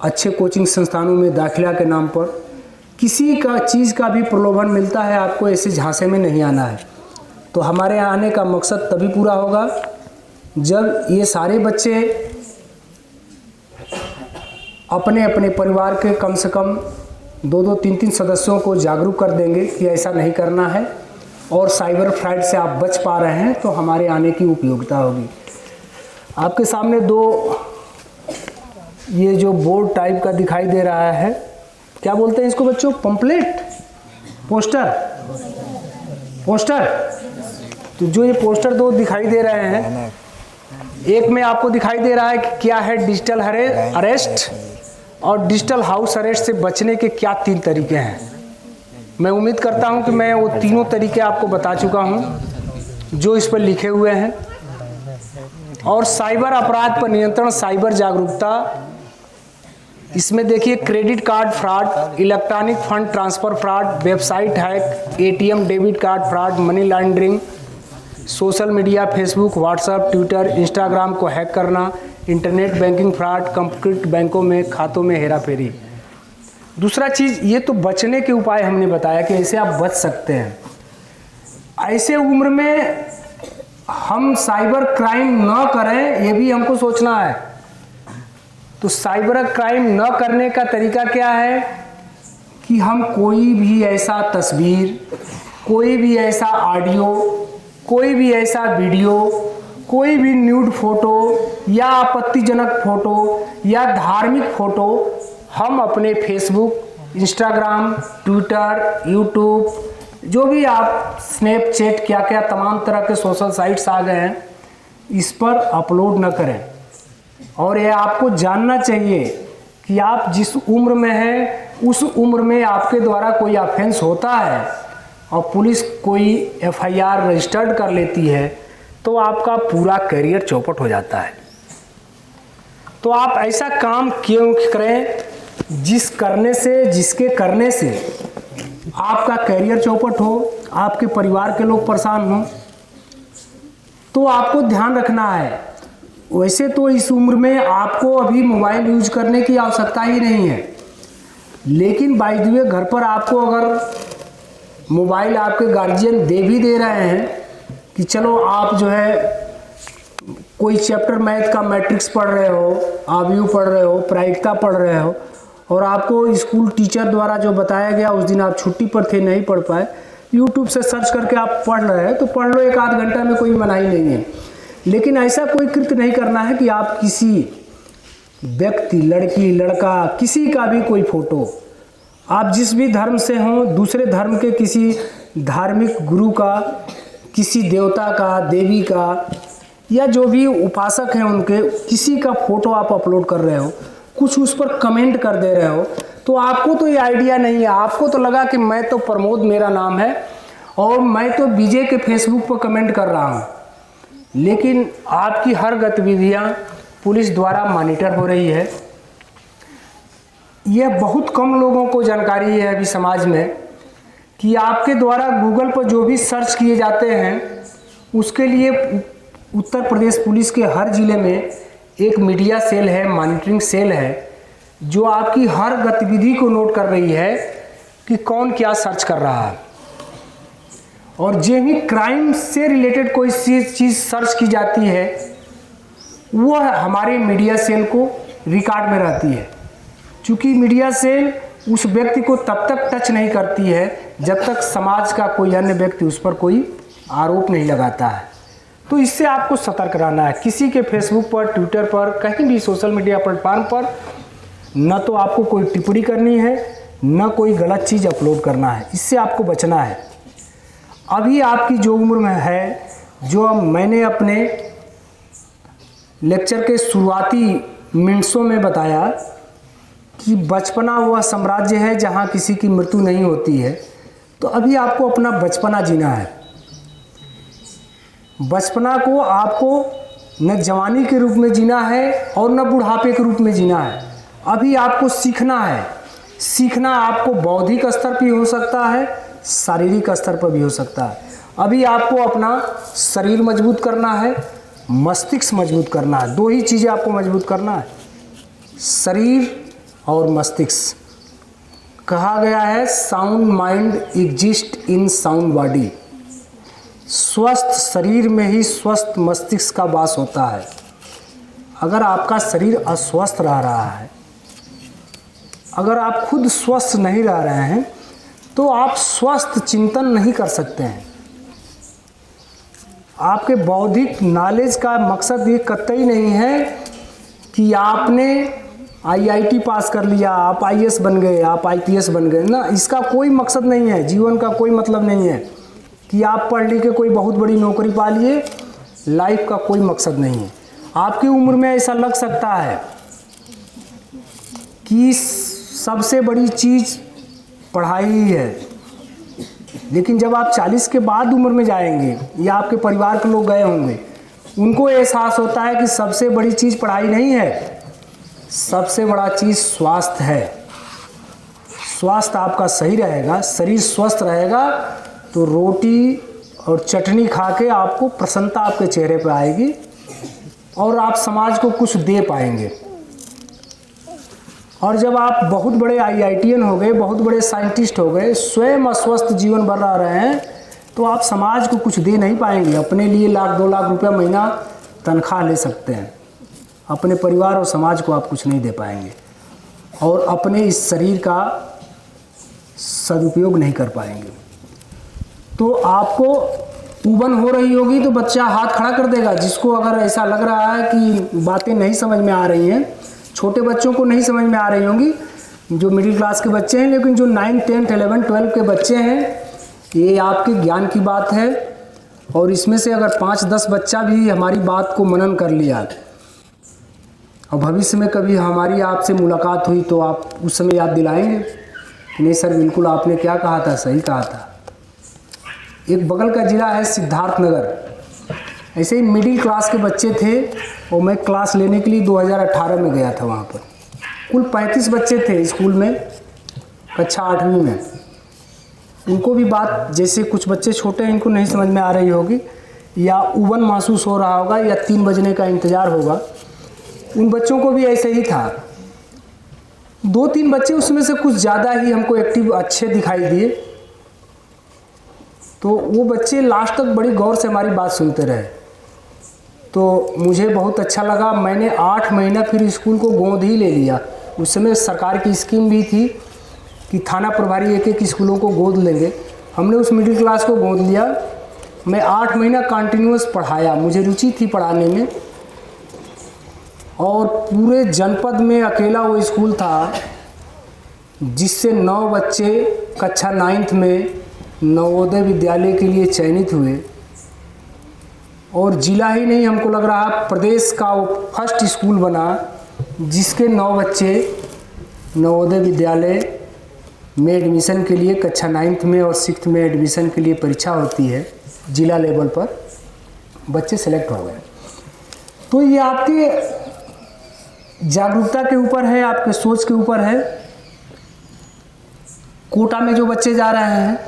अच्छे कोचिंग संस्थानों में दाखिला के नाम पर किसी का चीज़ का भी प्रलोभन मिलता है, आपको ऐसे झांसे में नहीं आना है। तो हमारे आने का मकसद तभी पूरा होगा जब ये सारे बच्चे अपने अपने परिवार के कम से कम 2-2, 3-3 सदस्यों को जागरूक कर देंगे कि ऐसा नहीं करना है और साइबर फ्रॉड से आप बच पा रहे हैं, तो हमारे आने की उपयोगिता होगी। आपके सामने 2 ये जो बोर्ड टाइप का दिखाई दे रहा है, क्या बोलते हैं इसको बच्चों? Pamphlet, poster. तो जो ये पोस्टर 2 दिखाई दे रहे हैं, एक में आपको दिखाई दे रहा है कि क्या है डिजिटल अरेस्ट और डिजिटल हाउस अरेस्ट से बचने के क्या 3 तरीके हैं। मैं उम्मीद करता हूं कि मैं वो तीनों तरीके आपको बता चुका हूं जो इस पर लिखे हुए हैं। और साइबर अपराध पर नियंत्रण, साइबर जागरूकता, इसमें देखिए credit card fraud, electronic fund transfer fraud, website hack, ATM debit card fraud, money laundering, social media, Facebook, WhatsApp, Twitter, Instagram को हैक करना, इंटरनेट बैंकिंग फ्रॉड, कंप्यूटर बैंकों में खातों में हेराफेरी। दूसरा चीज़, ये तो बचने के उपाय हमने बताया कि ऐसे आप बच सकते हैं। ऐसे उम्र में हम साइबर क्राइम न करें, ये भी हमको सोचना है। तो साइबर क्राइम न करने का तरीका क्या है कि हम कोई भी ऐसा तस्वीर, कोई भी ऐसा ऑडियो, कोई भी ऐसा वीडियो, कोई भी न्यूड फोटो या आपत्तिजनक फोटो या धार्मिक फोटो हम अपने फेसबुक, इंस्टाग्राम, ट्विटर, यूट्यूब, जो भी आप स्नैपचैट, क्या क्या तमाम तरह के सोशल साइट्स आ गए हैं, इस पर अपलोड न करें। और ये आपको जानना चाहिए कि आप जिस उम्र में हैं उस उम्र में आपके द्वारा कोई ऑफेंस होता है और पुलिस कोई FIR रजिस्टर्ड कर लेती है तो आपका पूरा करियर चौपट हो जाता है। तो आप ऐसा काम क्यों करें जिसके करने से आपका करियर चौपट हो, आपके परिवार के लोग परेशान हों। तो आपको ध्यान रखना है। वैसे तो इस उम्र में आपको अभी मोबाइल यूज करने की आवश्यकता ही नहीं है, लेकिन बाय द वे घर पर आपको अगर मोबाइल आपके गार्जियन दे भी दे रहे हैं कि चलो आप जो है कोई चैप्टर मैथ का मैट्रिक्स पढ़ रहे हो, आबयू पढ़ रहे हो, प्रायिकता पढ़ रहे हो और आपको स्कूल टीचर द्वारा जो बताया गया उस दिन आप छुट्टी पर थे, नहीं पढ़ पाए, यूट्यूब से सर्च करके आप पढ़ रहे हैं तो पढ़ लो, 1-8 घंटा में कोई मनाही नहीं है। लेकिन ऐसा कोई कृत्य नहीं करना है कि आप किसी व्यक्ति, लड़की, लड़का, किसी का भी कोई फोटो, आप जिस भी धर्म से हों, दूसरे धर्म के किसी धार्मिक गुरु का, किसी देवता का, देवी का या जो भी उपासक हैं उनके किसी का फ़ोटो आप अपलोड कर रहे हो, कुछ उस पर कमेंट कर दे रहे हो, तो आपको तो ये आइडिया नहीं है, आपको तो लगा कि मैं तो प्रमोद मेरा नाम है और मैं तो विजय के फेसबुक पर कमेंट कर रहा हूँ, लेकिन आपकी हर गतिविधियाँ पुलिस द्वारा मॉनिटर हो रही है। यह बहुत कम लोगों को जानकारी है अभी समाज में कि आपके द्वारा गूगल पर जो भी सर्च किए जाते हैं उसके लिए उत्तर प्रदेश पुलिस के हर ज़िले में एक मीडिया सेल है, मॉनिटरिंग सेल है, जो आपकी हर गतिविधि को नोट कर रही है कि कौन क्या सर्च कर रहा है। और जो भी क्राइम से रिलेटेड कोई चीज़ सर्च की जाती है वह हमारे मीडिया सेल को रिकॉर्ड में रहती है। चूँकि मीडिया सेल उस व्यक्ति को तब तक टच नहीं करती है जब तक समाज का कोई अन्य व्यक्ति उस पर कोई आरोप नहीं लगाता है। तो इससे आपको सतर्क रहना है। किसी के फेसबुक पर, ट्विटर पर, कहीं भी सोशल मीडिया प्लेटफॉर्म पर न तो आपको कोई टिप्पणी करनी है, न कोई गलत चीज़ अपलोड करना है। इससे आपको बचना है। अभी आपकी जो उम्र में है, जो मैंने अपने लेक्चर के शुरुआती मिनट्सों में बताया कि बचपना वह साम्राज्य है जहाँ किसी की मृत्यु नहीं होती है, तो अभी आपको अपना बचपना जीना है। बचपना को आपको न जवानी के रूप में जीना है और न बुढ़ापे के रूप में जीना है। अभी आपको सीखना है। सीखना आपको बौद्धिक स्तर पर हो सकता है, शारीरिक स्तर पर भी हो सकता है। अभी आपको अपना शरीर मजबूत करना है, मस्तिष्क मजबूत करना है। दो ही चीज़ें आपको मजबूत करना है, शरीर और मस्तिष्क। कहा गया है sound mind exist in sound body. स्वस्थ शरीर में ही स्वस्थ मस्तिष्क का वास होता है। अगर आपका शरीर अस्वस्थ रह रहा है, अगर आप खुद स्वस्थ नहीं रह रहे हैं, तो आप स्वस्थ चिंतन नहीं कर सकते हैं। आपके बौद्धिक नॉलेज का मकसद ये कतई नहीं है कि आपने IIT पास कर लिया, आप IAS बन गए, आप IPS बन गए ना। इसका कोई मकसद नहीं है। जीवन का कोई मतलब नहीं है कि आप पढ़ लिख के कोई बहुत बड़ी नौकरी पा लिए। लाइफ का कोई मकसद नहीं है। आपकी उम्र में ऐसा लग सकता है कि सबसे बड़ी चीज़ पढ़ाई ही है, लेकिन जब आप 40 के बाद उम्र में जाएंगे या आपके परिवार के लोग गए होंगे, उनको एहसास होता है कि सबसे बड़ी चीज़ पढ़ाई नहीं है, सबसे बड़ा चीज़ स्वास्थ्य है। स्वास्थ्य आपका सही रहेगा, शरीर स्वस्थ रहेगा, तो रोटी और चटनी खा के आपको प्रसन्नता आपके चेहरे पर आएगी और आप समाज को कुछ दे पाएंगे। और जब आप बहुत बड़े IITian हो गए, बहुत बड़े साइंटिस्ट हो गए, स्वयं अस्वस्थ जीवन भर रह रहे हैं, तो आप समाज को कुछ दे नहीं पाएंगे। अपने लिए 1-2 लाख रुपया महीना तनख्वाह ले सकते हैं, अपने परिवार और समाज को आप कुछ नहीं दे पाएंगे और अपने इस शरीर का सदुपयोग नहीं कर पाएंगे। तो आपको उबन हो रही होगी तो बच्चा हाथ खड़ा कर देगा। जिसको अगर ऐसा लग रहा है कि बातें नहीं समझ में आ रही हैं, छोटे बच्चों को नहीं समझ में आ रही होंगी, जो मिडिल क्लास के बच्चे हैं, लेकिन जो 9, 10, 11, 12 के बच्चे हैं, ये आपके ज्ञान की बात है। और इसमें से अगर 5-10 बच्चा भी हमारी बात को मनन कर लिया और भविष्य में कभी हमारी आपसे मुलाकात हुई तो आप उस समय याद दिलाएंगे कि नहीं सर, बिल्कुल आपने क्या कहा था, सही कहा था। एक बगल का ज़िला है सिद्धार्थनगर, ऐसे ही मिडिल क्लास के बच्चे थे और मैं क्लास लेने के लिए 2018 में गया था। वहाँ पर कुल 35 बच्चे थे स्कूल में, कक्षा 8वीं में। उनको भी बात, जैसे कुछ बच्चे छोटे हैं, इनको नहीं समझ में आ रही होगी या उबन महसूस हो रहा होगा या 3 बजने का इंतज़ार होगा, उन बच्चों को भी ऐसे ही था। 2-3 बच्चे उसमें से कुछ ज़्यादा ही हमको एक्टिव अच्छे दिखाई दिए, तो वो बच्चे लास्ट तक बड़ी गौर से हमारी बात सुनते रहे। तो मुझे बहुत अच्छा लगा। मैंने 8 महीना फिर स्कूल को गोद ही ले लिया। उस समय सरकार की स्कीम भी थी कि थाना प्रभारी एक स्कूलों को गोद लेंगे। हमने उस मिडिल क्लास को गोद लिया। मैं 8 महीना कंटिन्यूस पढ़ाया, मुझे रुचि थी पढ़ाने में। और पूरे जनपद में अकेला वो स्कूल था जिससे 9 बच्चे कक्षा 9th में नवोदय विद्यालय के लिए चयनित हुए और ज़िला ही नहीं, हमको लग रहा है प्रदेश का वो फर्स्ट स्कूल बना जिसके 9 बच्चे नवोदय विद्यालय में एडमिशन के लिए कक्षा 9th में और 6th में एडमिशन के लिए परीक्षा होती है, ज़िला लेवल पर बच्चे सेलेक्ट हो गए। तो ये आपकी जागरूकता के ऊपर है, आपके सोच के ऊपर है। कोटा में जो बच्चे जा रहे हैं,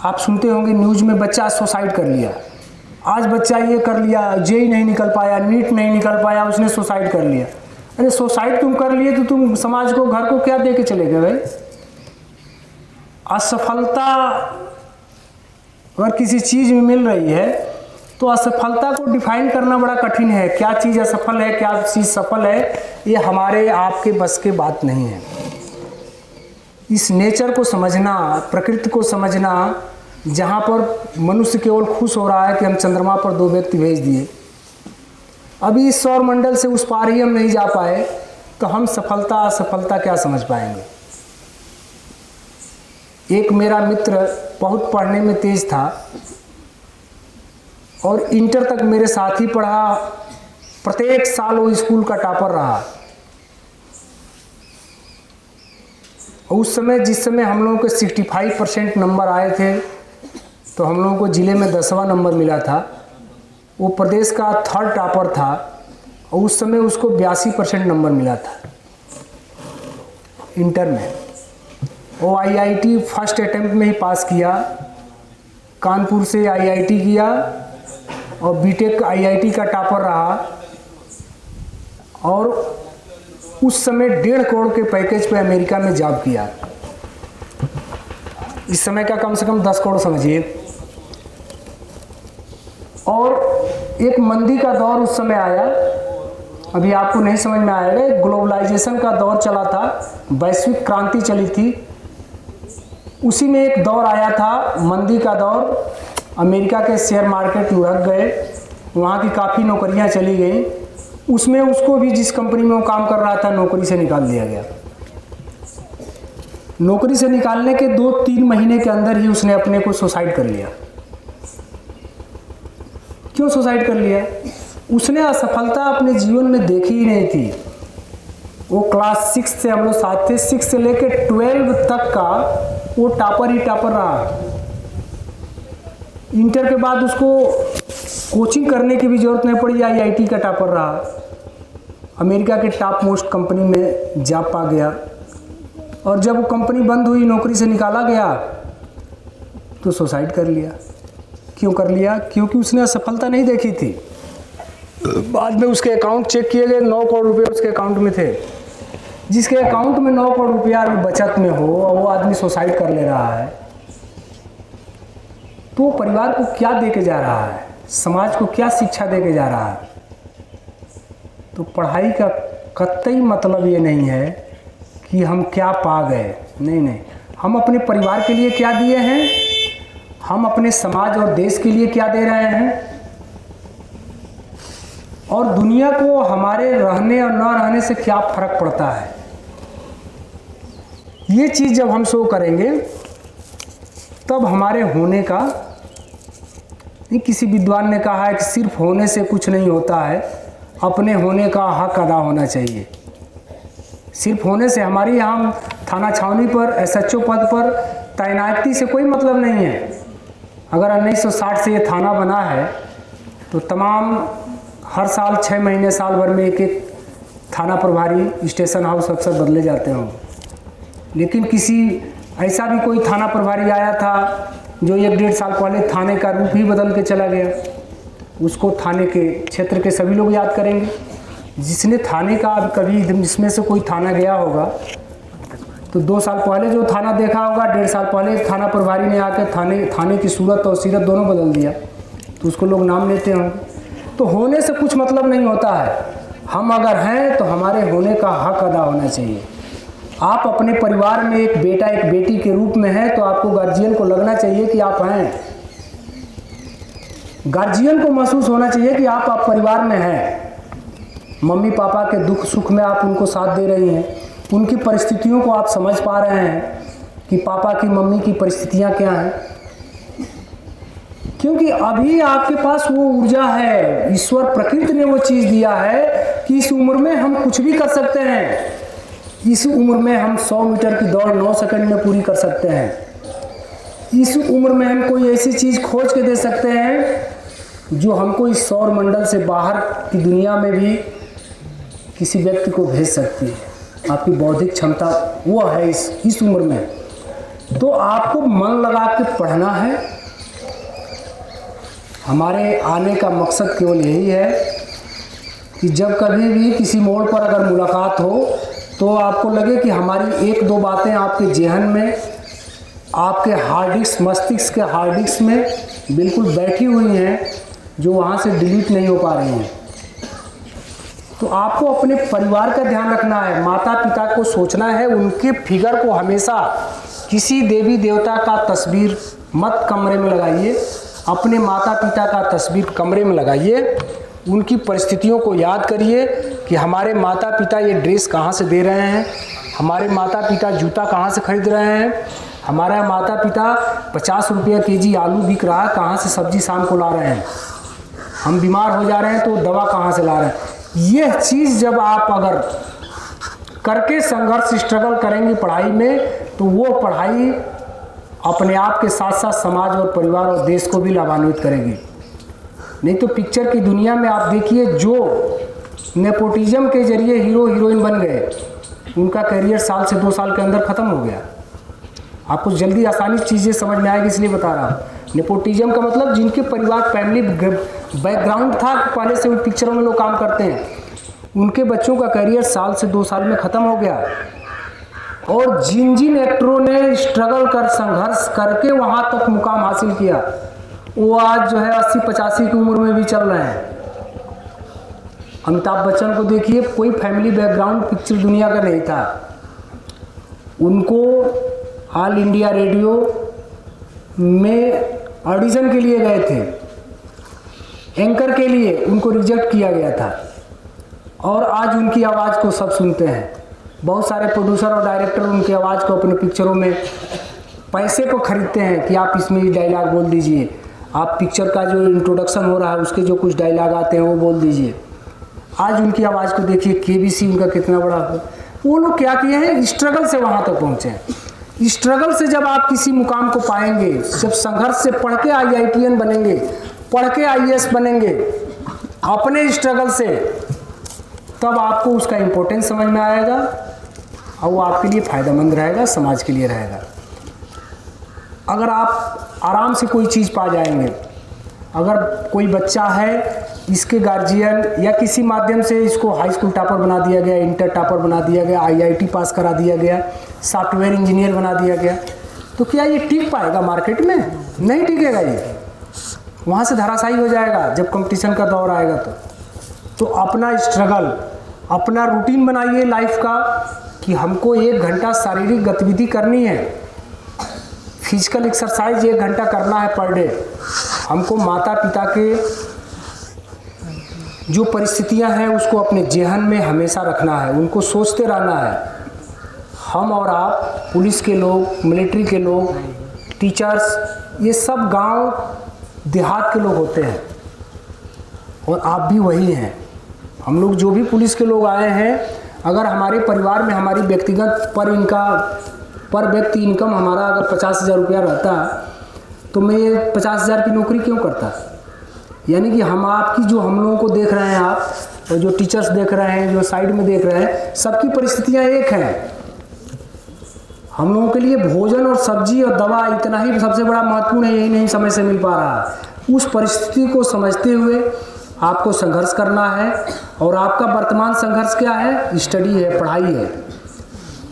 आप सुनते होंगे न्यूज़ में, बच्चा सुसाइड कर लिया, आज बच्चा ये कर लिया, जेई नहीं निकल पाया, नीट नहीं निकल पाया, उसने सुसाइड कर लिया। अरे सुसाइड तुम कर लिए तो तुम समाज को, घर को क्या दे के चले गए भाई? असफलता अगर किसी चीज़ में मिल रही है तो असफलता को डिफाइन करना बड़ा कठिन है। क्या चीज़ असफल है, क्या चीज़ सफल है, ये हमारे आपके बस के बात नहीं है। इस नेचर को समझना, प्रकृति को समझना, जहाँ पर मनुष्य केवल खुश हो रहा है कि हम चंद्रमा पर 2 व्यक्ति भेज दिए, अभी इस सौर मंडल से उस पार ही हम नहीं जा पाए, तो हम सफलता असफलता क्या समझ पाएंगे? एक मेरा मित्र बहुत पढ़ने में तेज था और इंटर तक मेरे साथ ही पढ़ा, प्रत्येक साल वो स्कूल का टॉपर रहा। उस समय जिस समय हम लोगों के 65% नंबर आए थे, तो हम लोगों को ज़िले में 10वां नंबर मिला था। वो प्रदेश का 3rd टॉपर था और उस समय उसको 82% नंबर मिला था इंटर में। वो IIT फर्स्ट अटेम्प्ट में ही पास किया, कानपुर से IIT किया और बीटेक IIT का टॉपर रहा। और उस समय 1.5 करोड़ के पैकेज पे अमेरिका में जॉब किया। इस समय का कम से कम 10 करोड़ समझिए। और एक मंदी का दौर उस समय आया, अभी आपको नहीं समझ में आएगा, ग्लोबलाइजेशन का दौर चला था, वैश्विक क्रांति चली थी। उसी में एक दौर आया था मंदी का दौर, अमेरिका के शेयर मार्केट लुढ़क गए, वहाँ की काफ़ी नौकरियाँ चली गई। उसमें उसको भी, जिस कंपनी में वो काम कर रहा था, नौकरी से निकाल दिया गया। नौकरी से निकालने के 2-3 महीने के अंदर ही उसने अपने को सुसाइड कर लिया। क्यों सुसाइड कर लिया? उसने असफलता अपने जीवन में देखी ही नहीं थी। वो क्लास 6 से हम लोग साथ थे, 6 से लेकर 12 तक का वो टॉपर ही टॉपर रहा। इंटर के बाद उसको कोचिंग करने की भी जरूरत नहीं पड़ी, IIT का टॉपर रहा, अमेरिका के टॉप मोस्ट कंपनी में जॉब पा गया। और जब वो कंपनी बंद हुई, नौकरी से निकाला गया, तो सुसाइड कर लिया। क्यों कर लिया? क्योंकि उसने असफलता नहीं देखी थी। बाद में उसके अकाउंट चेक किए गए, 9 करोड़ रुपये उसके अकाउंट में थे। जिसके अकाउंट में 9 करोड़ रुपया बचत में हो और वो आदमी सुसाइड कर ले रहा है, तो परिवार को क्या दे के जा रहा है, समाज को क्या शिक्षा दे के जा रहा है? तो पढ़ाई का कतई मतलब ये नहीं है कि हम क्या पा गए, नहीं, हम अपने परिवार के लिए क्या दिए हैं, हम अपने समाज और देश के लिए क्या दे रहे हैं, और दुनिया को हमारे रहने और न रहने से क्या फर्क पड़ता है। ये चीज़ जब हम शो करेंगे, तब हमारे होने का, किसी विद्वान ने कहा है कि सिर्फ होने से कुछ नहीं होता है, अपने होने का हक अदा होना चाहिए। सिर्फ होने से, हमारी यहाँ थाना छावनी पर SHO पद पर तैनाती से कोई मतलब नहीं है। अगर 1960 से ये थाना बना है, तो तमाम हर साल 6 महीने, साल भर में एक थाना प्रभारी, स्टेशन हाउस अफसर बदले जाते हों। लेकिन किसी ऐसा भी कोई थाना प्रभारी आया था जो 1-1.5 साल पहले थाने का रूप ही बदल के चला गया। उसको थाने के क्षेत्र के सभी लोग याद करेंगे। जिसने थाने का, अब कभी इसमें से कोई थाना गया होगा तो 2 साल पहले जो थाना देखा होगा, 1.5 साल पहले थाना प्रभारी ने आकर थाने की सूरत और सीरत दोनों बदल दिया, तो उसको लोग नाम लेते होंगे। तो होने से कुछ मतलब नहीं होता है। हम अगर हैं तो हमारे होने का हक अदा होना चाहिए। आप अपने परिवार में एक बेटा एक बेटी के रूप में हैं, तो आपको गार्जियन को लगना चाहिए कि आप हैं। गार्जियन को महसूस होना चाहिए कि आप परिवार में हैं। मम्मी पापा के दुख सुख में आप उनको साथ दे रही हैं, उनकी परिस्थितियों को आप समझ पा रहे हैं कि पापा की, मम्मी की परिस्थितियां क्या हैं। क्योंकि अभी आपके पास वो ऊर्जा है, ईश्वर प्रकृति ने वो चीज़ दिया है कि इस उम्र में हम कुछ भी कर सकते हैं। इस उम्र में हम 100 मीटर की दौड़ 9 सेकंड में पूरी कर सकते हैं। इस उम्र में हम कोई ऐसी चीज़ खोज के दे सकते हैं जो हमको इस सौर मंडल से बाहर की दुनिया में भी किसी व्यक्ति को भेज सकती है। आपकी बौद्धिक क्षमता वो है इस उम्र में। तो आपको मन लगा के पढ़ना है। हमारे आने का मकसद केवल यही है कि जब कभी भी किसी मोड़ पर अगर मुलाकात हो तो आपको लगे कि हमारी 1-2 बातें आपके जेहन में, आपके हार्ड डिस्क, मस्तिष्क के हार्ड डिस्क में बिल्कुल बैठी हुई हैं, जो वहाँ से डिलीट नहीं हो पा रही हैं। तो आपको अपने परिवार का ध्यान रखना है, माता पिता को सोचना है, उनके फिगर को हमेशा किसी देवी देवता का तस्वीर मत कमरे में लगाइए, अपने माता पिता का तस्वीर कमरे में लगाइए। उनकी परिस्थितियों को याद करिए कि हमारे माता पिता ये ड्रेस कहाँ से दे रहे हैं, हमारे माता पिता जूता कहाँ से खरीद रहे हैं, हमारा माता पिता 50 रुपये केजी आलू बिक रहा है, कहाँ से सब्जी शाम को ला रहे हैं, हम बीमार हो जा रहे हैं तो दवा कहाँ से ला रहे हैं। यह चीज़ जब आप अगर करके संघर्ष स्ट्रगल करेंगे पढ़ाई में, तो वो पढ़ाई अपने आप के साथ साथ समाज और परिवार और देश को भी लाभान्वित करेगी। नहीं तो पिक्चर की दुनिया में आप देखिए, जो नेपोटिज्म के जरिए हीरो हीरोइन बन गए, उनका करियर साल से 2 साल के अंदर ख़त्म हो गया। आपको जल्दी आसानी चीज़ें समझ में आएगी, इसलिए बता रहा हूँ। नेपोटिज्म का मतलब जिनके परिवार फैमिली बैकग्राउंड था, पहले से उन पिक्चरों में लोग काम करते हैं, उनके बच्चों का करियर साल से 2 साल में ख़त्म हो गया। और जिन जिन एक्टरों ने स्ट्रगल कर, संघर्ष करके वहाँ तक मुकाम हासिल किया, वो आज जो है 80-85 की उम्र में भी चल रहे हैं। अमिताभ बच्चन को देखिए, कोई फैमिली बैकग्राउंड पिक्चर दुनिया का नहीं था। उनको ऑल इंडिया रेडियो में ऑडिशन के लिए गए थे, एंकर के लिए, उनको रिजेक्ट किया गया था। और आज उनकी आवाज़ को सब सुनते हैं। बहुत सारे प्रोड्यूसर और डायरेक्टर उनकी आवाज़ को अपने पिक्चरों में पैसे को खरीदते हैं कि आप इसमें ये डायलॉग बोल दीजिए, आप पिक्चर का जो इंट्रोडक्शन हो रहा है उसके जो कुछ डायलॉग आते हैं वो बोल दीजिए। आज उनकी आवाज़ को देखिए, केबीसी उनका कितना बड़ा हो। वो लोग क्या किए हैं, स्ट्रगल से वहाँ तक पहुँचे हैं। स्ट्रगल से जब आप किसी मुकाम को पाएंगे, जब संघर्ष से पढ़ के IITN बनेंगे, पढ़ के IAS बनेंगे अपने स्ट्रगल से, तब आपको उसका इम्पोर्टेंस समझ में आएगा और वो आपके लिए फ़ायदेमंद रहेगा, समाज के लिए रहेगा। अगर आप आराम से कोई चीज़ पा जाएंगे, अगर कोई बच्चा है, इसके गार्जियन या किसी माध्यम से इसको हाई स्कूल टॉपर बना दिया गया, इंटर टॉपर बना दिया गया, IIT पास करा दिया गया, सॉफ्टवेयर इंजीनियर बना दिया गया, तो क्या ये टिक पाएगा मार्केट में? नहीं टिकेगा, ये वहाँ से धराशायी हो जाएगा जब कंपटीशन का दौर आएगा। तो अपना स्ट्रगल, अपना रूटीन बनाइए लाइफ का कि हमको 1 घंटा शारीरिक गतिविधि करनी है, फिजिकल एक्सरसाइज 1 घंटा करना है पर डे। हमको माता पिता के जो परिस्थितियां हैं उसको अपने जेहन में हमेशा रखना है, उनको सोचते रहना है। हम और आप, पुलिस के लोग, मिलिट्री के लोग, टीचर्स, ये सब गांव देहात के लोग होते हैं और आप भी वही हैं। हम लोग जो भी पुलिस के लोग आए हैं, अगर हमारे परिवार में हमारी व्यक्तिगत पर व्यक्ति इनकम हमारा अगर 50,000 रुपया रहता तो मैं ये 50,000 की नौकरी क्यों करता? यानी कि हम आपकी जो हम लोगों को देख रहे हैं आप, और जो टीचर्स देख रहे हैं, जो साइड में देख रहे हैं, सबकी परिस्थितियां एक हैं। हम लोगों के लिए भोजन और सब्जी और दवा इतना ही सबसे बड़ा महत्वपूर्ण है, यही नहीं समय से मिल पा रहा। उस परिस्थिति को समझते हुए आपको संघर्ष करना है। और आपका वर्तमान संघर्ष क्या है? स्टडी है, पढ़ाई है।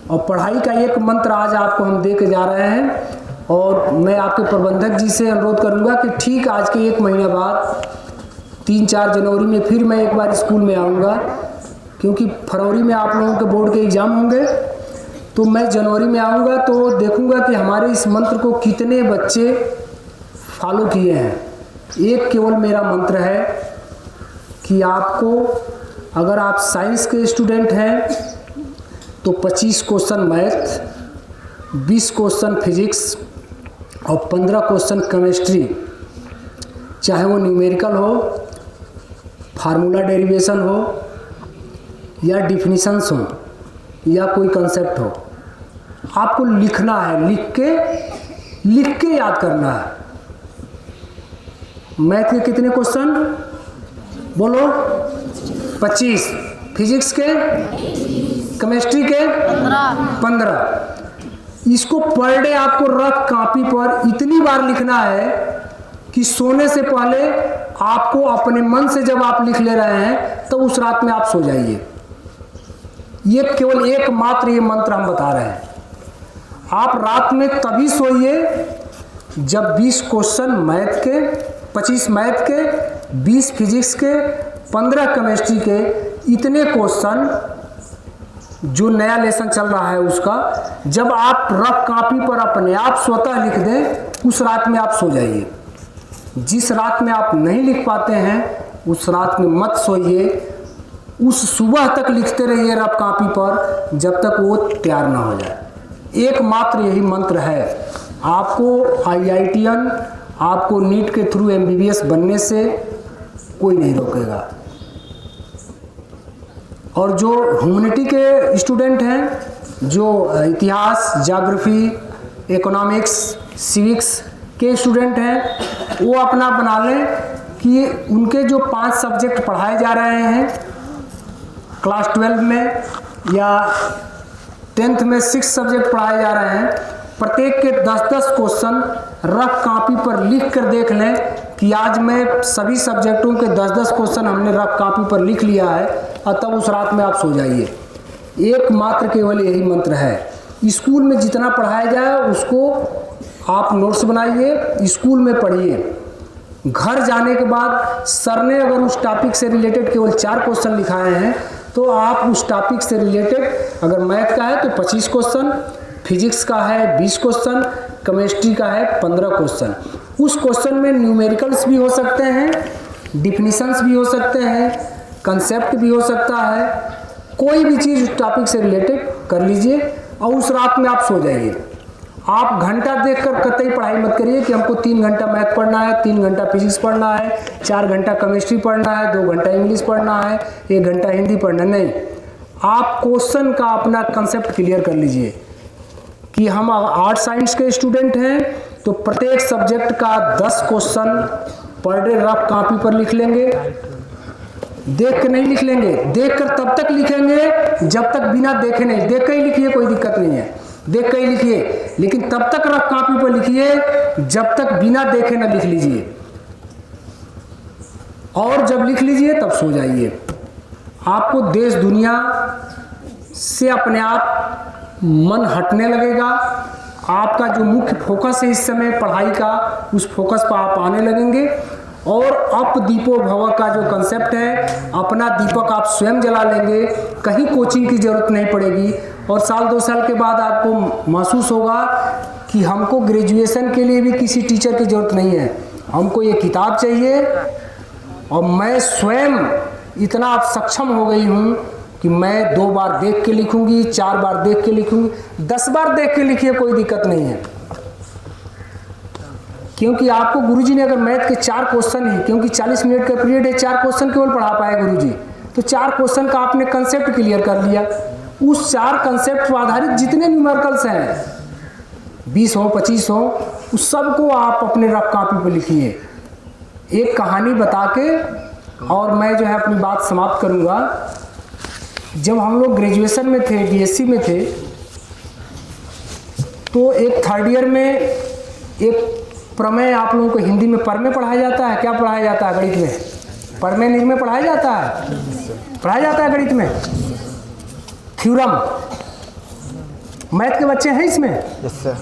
और पढ़ाई का एक मंत्र आज आपको हम दे के जा रहे हैं। और मैं आपके प्रबंधक जी से अनुरोध करूंगा कि ठीक आज के 1 महीने बाद 3-4 जनवरी में फिर मैं एक बार स्कूल में आऊँगा, क्योंकि फरवरी में आप लोगों के बोर्ड के एग्ज़ाम होंगे। तो मैं जनवरी में आऊँगा तो देखूँगा कि हमारे इस मंत्र को कितने बच्चे फॉलो किए हैं। एक केवल मेरा मंत्र है कि आपको, अगर आप साइंस के स्टूडेंट हैं तो 25 क्वेश्चन मैथ, 20 क्वेश्चन फिजिक्स और 15 क्वेश्चन केमिस्ट्री चाहे वो न्यूमेरिकल हो, फार्मूला डेरिवेशन हो, या डिफिनीशंस हो, या कोई कंसेप्ट हो, आपको लिखना है, लिख के याद करना है। मैथ के कितने क्वेश्चन बोलो? 25, फिजिक्स के, केमिस्ट्री के 15। इसको पर डे आपको रफ कॉपी पर इतनी बार लिखना है कि सोने से पहले आपको अपने मन से जब आप लिख ले रहे हैं तो उस रात में आप सो जाइए। ये केवल एकमात्र ये मंत्र हम बता रहे हैं। आप रात में तभी सोइए जब 20 क्वेश्चन मैथ के, 25 मैथ के, 20 फिजिक्स के, 15 केमिस्ट्री के, इतने क्वेश्चन जो नया लेसन चल रहा है उसका जब आप रफ कॉपी पर अपने आप स्वतः लिख दें, उस रात में आप सो जाइए। जिस रात में आप नहीं लिख पाते हैं उस रात में मत सोइए, उस सुबह तक लिखते रहिए रफ कॉपी पर जब तक वो तैयार ना हो जाए। एकमात्र यही मंत्र है। आपको IITian, आपको नीट के थ्रू MBBS बनने से कोई नहीं रोकेगा। और जो ह्यूमैनिटी के स्टूडेंट हैं, जो इतिहास, ज्योग्राफी, इकोनॉमिक्स, सिविक्स के स्टूडेंट हैं, वो अपना बना लें कि उनके जो 5 सब्जेक्ट पढ़ाए जा रहे हैं क्लास 12 में या 10th में 6 सब्जेक्ट पढ़ाए जा रहे हैं, प्रत्येक के 10-10 क्वेश्चन रफ कॉपी पर लिख कर देख लें कि आज मैं सभी सब्जेक्टों के 10-10 क्वेश्चन हमने रफ कॉपी पर लिख लिया है, और तब उस रात में आप सो जाइए। एकमात्र केवल यही मंत्र है। स्कूल में जितना पढ़ाया जाए उसको आप नोट्स बनाइए, स्कूल में पढ़िए। घर जाने के बाद सर ने अगर उस टॉपिक से रिलेटेड केवल 4 क्वेश्चन लिखाए हैं तो आप उस टॉपिक से रिलेटेड, अगर मैथ का है तो 25 क्वेश्चन, फिजिक्स का है 20 क्वेश्चन, केमिस्ट्री का है 15 क्वेश्चन। उस क्वेश्चन में न्यूमेरिकल्स भी हो सकते हैं, डिफिनीशंस भी हो सकते हैं, कंसेप्ट भी हो सकता है, कोई भी चीज़ उस टॉपिक से रिलेटेड कर लीजिए और उस रात में आप सो जाइए। आप घंटा देखकर कतई पढ़ाई मत करिए कि हमको 3 घंटा मैथ पढ़ना है, 3 घंटा फिजिक्स पढ़ना है, 4 घंटा केमिस्ट्री पढ़ना है, 2 घंटा इंग्लिश पढ़ना है, 1 घंटा हिंदी पढ़ना। नहीं, आप क्वेश्चन का अपना कंसेप्ट क्लियर कर लीजिए कि हम आर्ट साइंस के स्टूडेंट हैं तो प्रत्येक सब्जेक्ट का 10 question per day rough copy पर लिख लेंगे। देख कर नहीं लिख लेंगे, देख कर तब तक लिखेंगे जब तक बिना देखे नहीं, देख कर ही लिखिए, कोई दिक्कत नहीं है, देख कर ही लिखिए, लेकिन तब तक रफ कॉपी पर लिखिए जब तक बिना देखे ना लिख लीजिए। और जब लिख लीजिए तब सो जाइए। आपको देश दुनिया से अपने आप मन हटने लगेगा। आपका जो मुख्य फोकस है इस समय पढ़ाई का, उस फोकस पर आप आने लगेंगे। और अप दीपो भव का जो कंसेप्ट है, अपना दीपक आप स्वयं जला लेंगे, कहीं कोचिंग की जरूरत नहीं पड़ेगी। और 1-2 साल के बाद आपको महसूस होगा कि हमको ग्रेजुएशन के लिए भी किसी टीचर की जरूरत नहीं है, हमको ये किताब चाहिए और मैं स्वयं इतना अब सक्षम हो गई हूँ कि मैं 2 बार देख के लिखूंगी, 4 बार देख के लिखूंगी, 10 बार देख के लिखिए, कोई दिक्कत नहीं है। क्योंकि आपको गुरुजी ने अगर मैथ के 4 क्वेश्चन ही, क्योंकि 40 मिनट का पीरियड है, 4 क्वेश्चन केवल पढ़ा पाए गुरुजी, तो 4 क्वेश्चन का आपने कंसेप्ट क्लियर कर लिया। उस 4 कंसेप्ट पर आधारित जितने न्यूमेरिकल्स हैं, 20 हो 25 हो, उस सबको आप अपने रफ कॉपी पर लिखिए। एक कहानी बता के और मैं जो है अपनी बात समाप्त करूँगा। जब हम लोग ग्रेजुएशन में थे, BSc में थे, तो एक 3rd ईयर में एक प्रमेय, आप लोगों को हिंदी में प्रमेय पढ़ाया जाता है, क्या पढ़ाया जाता है गणित में? प्रमेय निर्णय पढ़ाया जाता है, पढ़ाया जाता है गणित में, थ्योरम। मैथ के बच्चे हैं इसमें? Yes sir.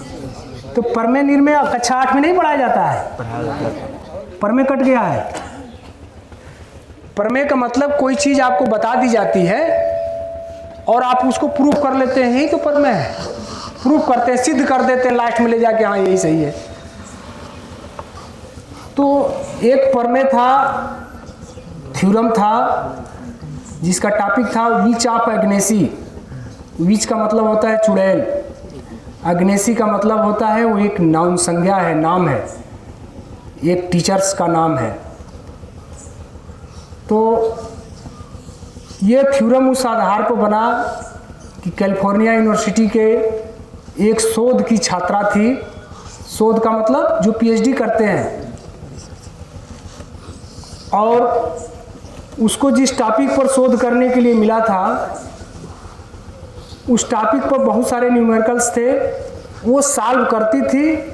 तो प्रमेय निर्णय कक्षा 8 में नहीं पढ़ाया जाता है? प्रमेय कट गया है। प्रमेय का मतलब कोई चीज आपको बता दी जाती है और आप उसको प्रूफ कर लेते हैं, यही तो प्रमेय है। प्रूफ करते हैं, सिद्ध कर देते हैं लास्ट में ले जाके, हाँ यही सही है। तो एक प्रमेय था, थ्योरम था, जिसका टॉपिक था विच ऑफ एग्नेसी। विच का मतलब होता है चुड़ैल, अग्नेसी का मतलब होता है वो एक नाउन, संज्ञा है, नाम है। एक टीचर्स का नाम है। तो ये थ्योरम उस आधार पर बना कि कैलिफोर्निया यूनिवर्सिटी के एक शोध की छात्रा थी, शोध का मतलब जो पीएचडी करते हैं, और उसको जिस टॉपिक पर शोध करने के लिए मिला था उस टॉपिक पर बहुत सारे न्यूमेरिकल्स थे, वो सॉल्व करती थी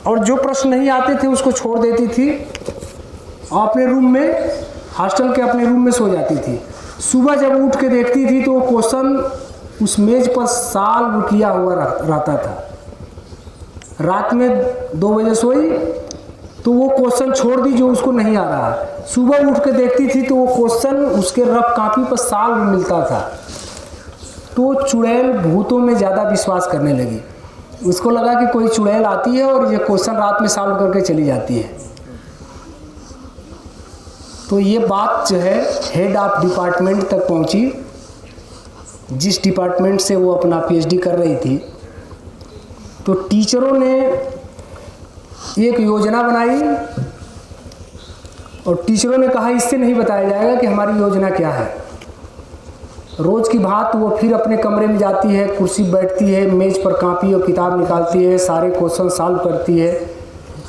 और जो प्रश्न नहीं आते थे उसको छोड़ देती थी और अपने रूम में, हॉस्टल के अपने रूम में सो जाती थी। सुबह जब उठ के देखती थी तो वो क्वेश्चन उस मेज पर सॉल्व किया हुआ रहता था। रात में 2 बजे सोई तो वो क्वेश्चन छोड़ दी जो उसको नहीं आ रहा, सुबह उठ के देखती थी तो वो क्वेश्चन उसके रफ कॉपी पर सॉल्व मिलता था। तो चुड़ैल भूतों में ज़्यादा विश्वास करने लगी। उसको लगा कि कोई चुड़ैल आती है और ये क्वेश्चन रात में सॉल्व करके चली जाती है। तो ये बात जो है हेड ऑफ डिपार्टमेंट तक पहुंची, जिस डिपार्टमेंट से वो अपना पीएचडी कर रही थी। तो टीचरों ने एक योजना बनाई और टीचरों ने कहा इससे नहीं बताया जाएगा कि हमारी योजना क्या है। रोज़ की बात वो फिर अपने कमरे में जाती है, कुर्सी बैठती है, मेज पर कॉपी और किताब निकालती है, सारे क्वेश्चन सॉल्व करती है।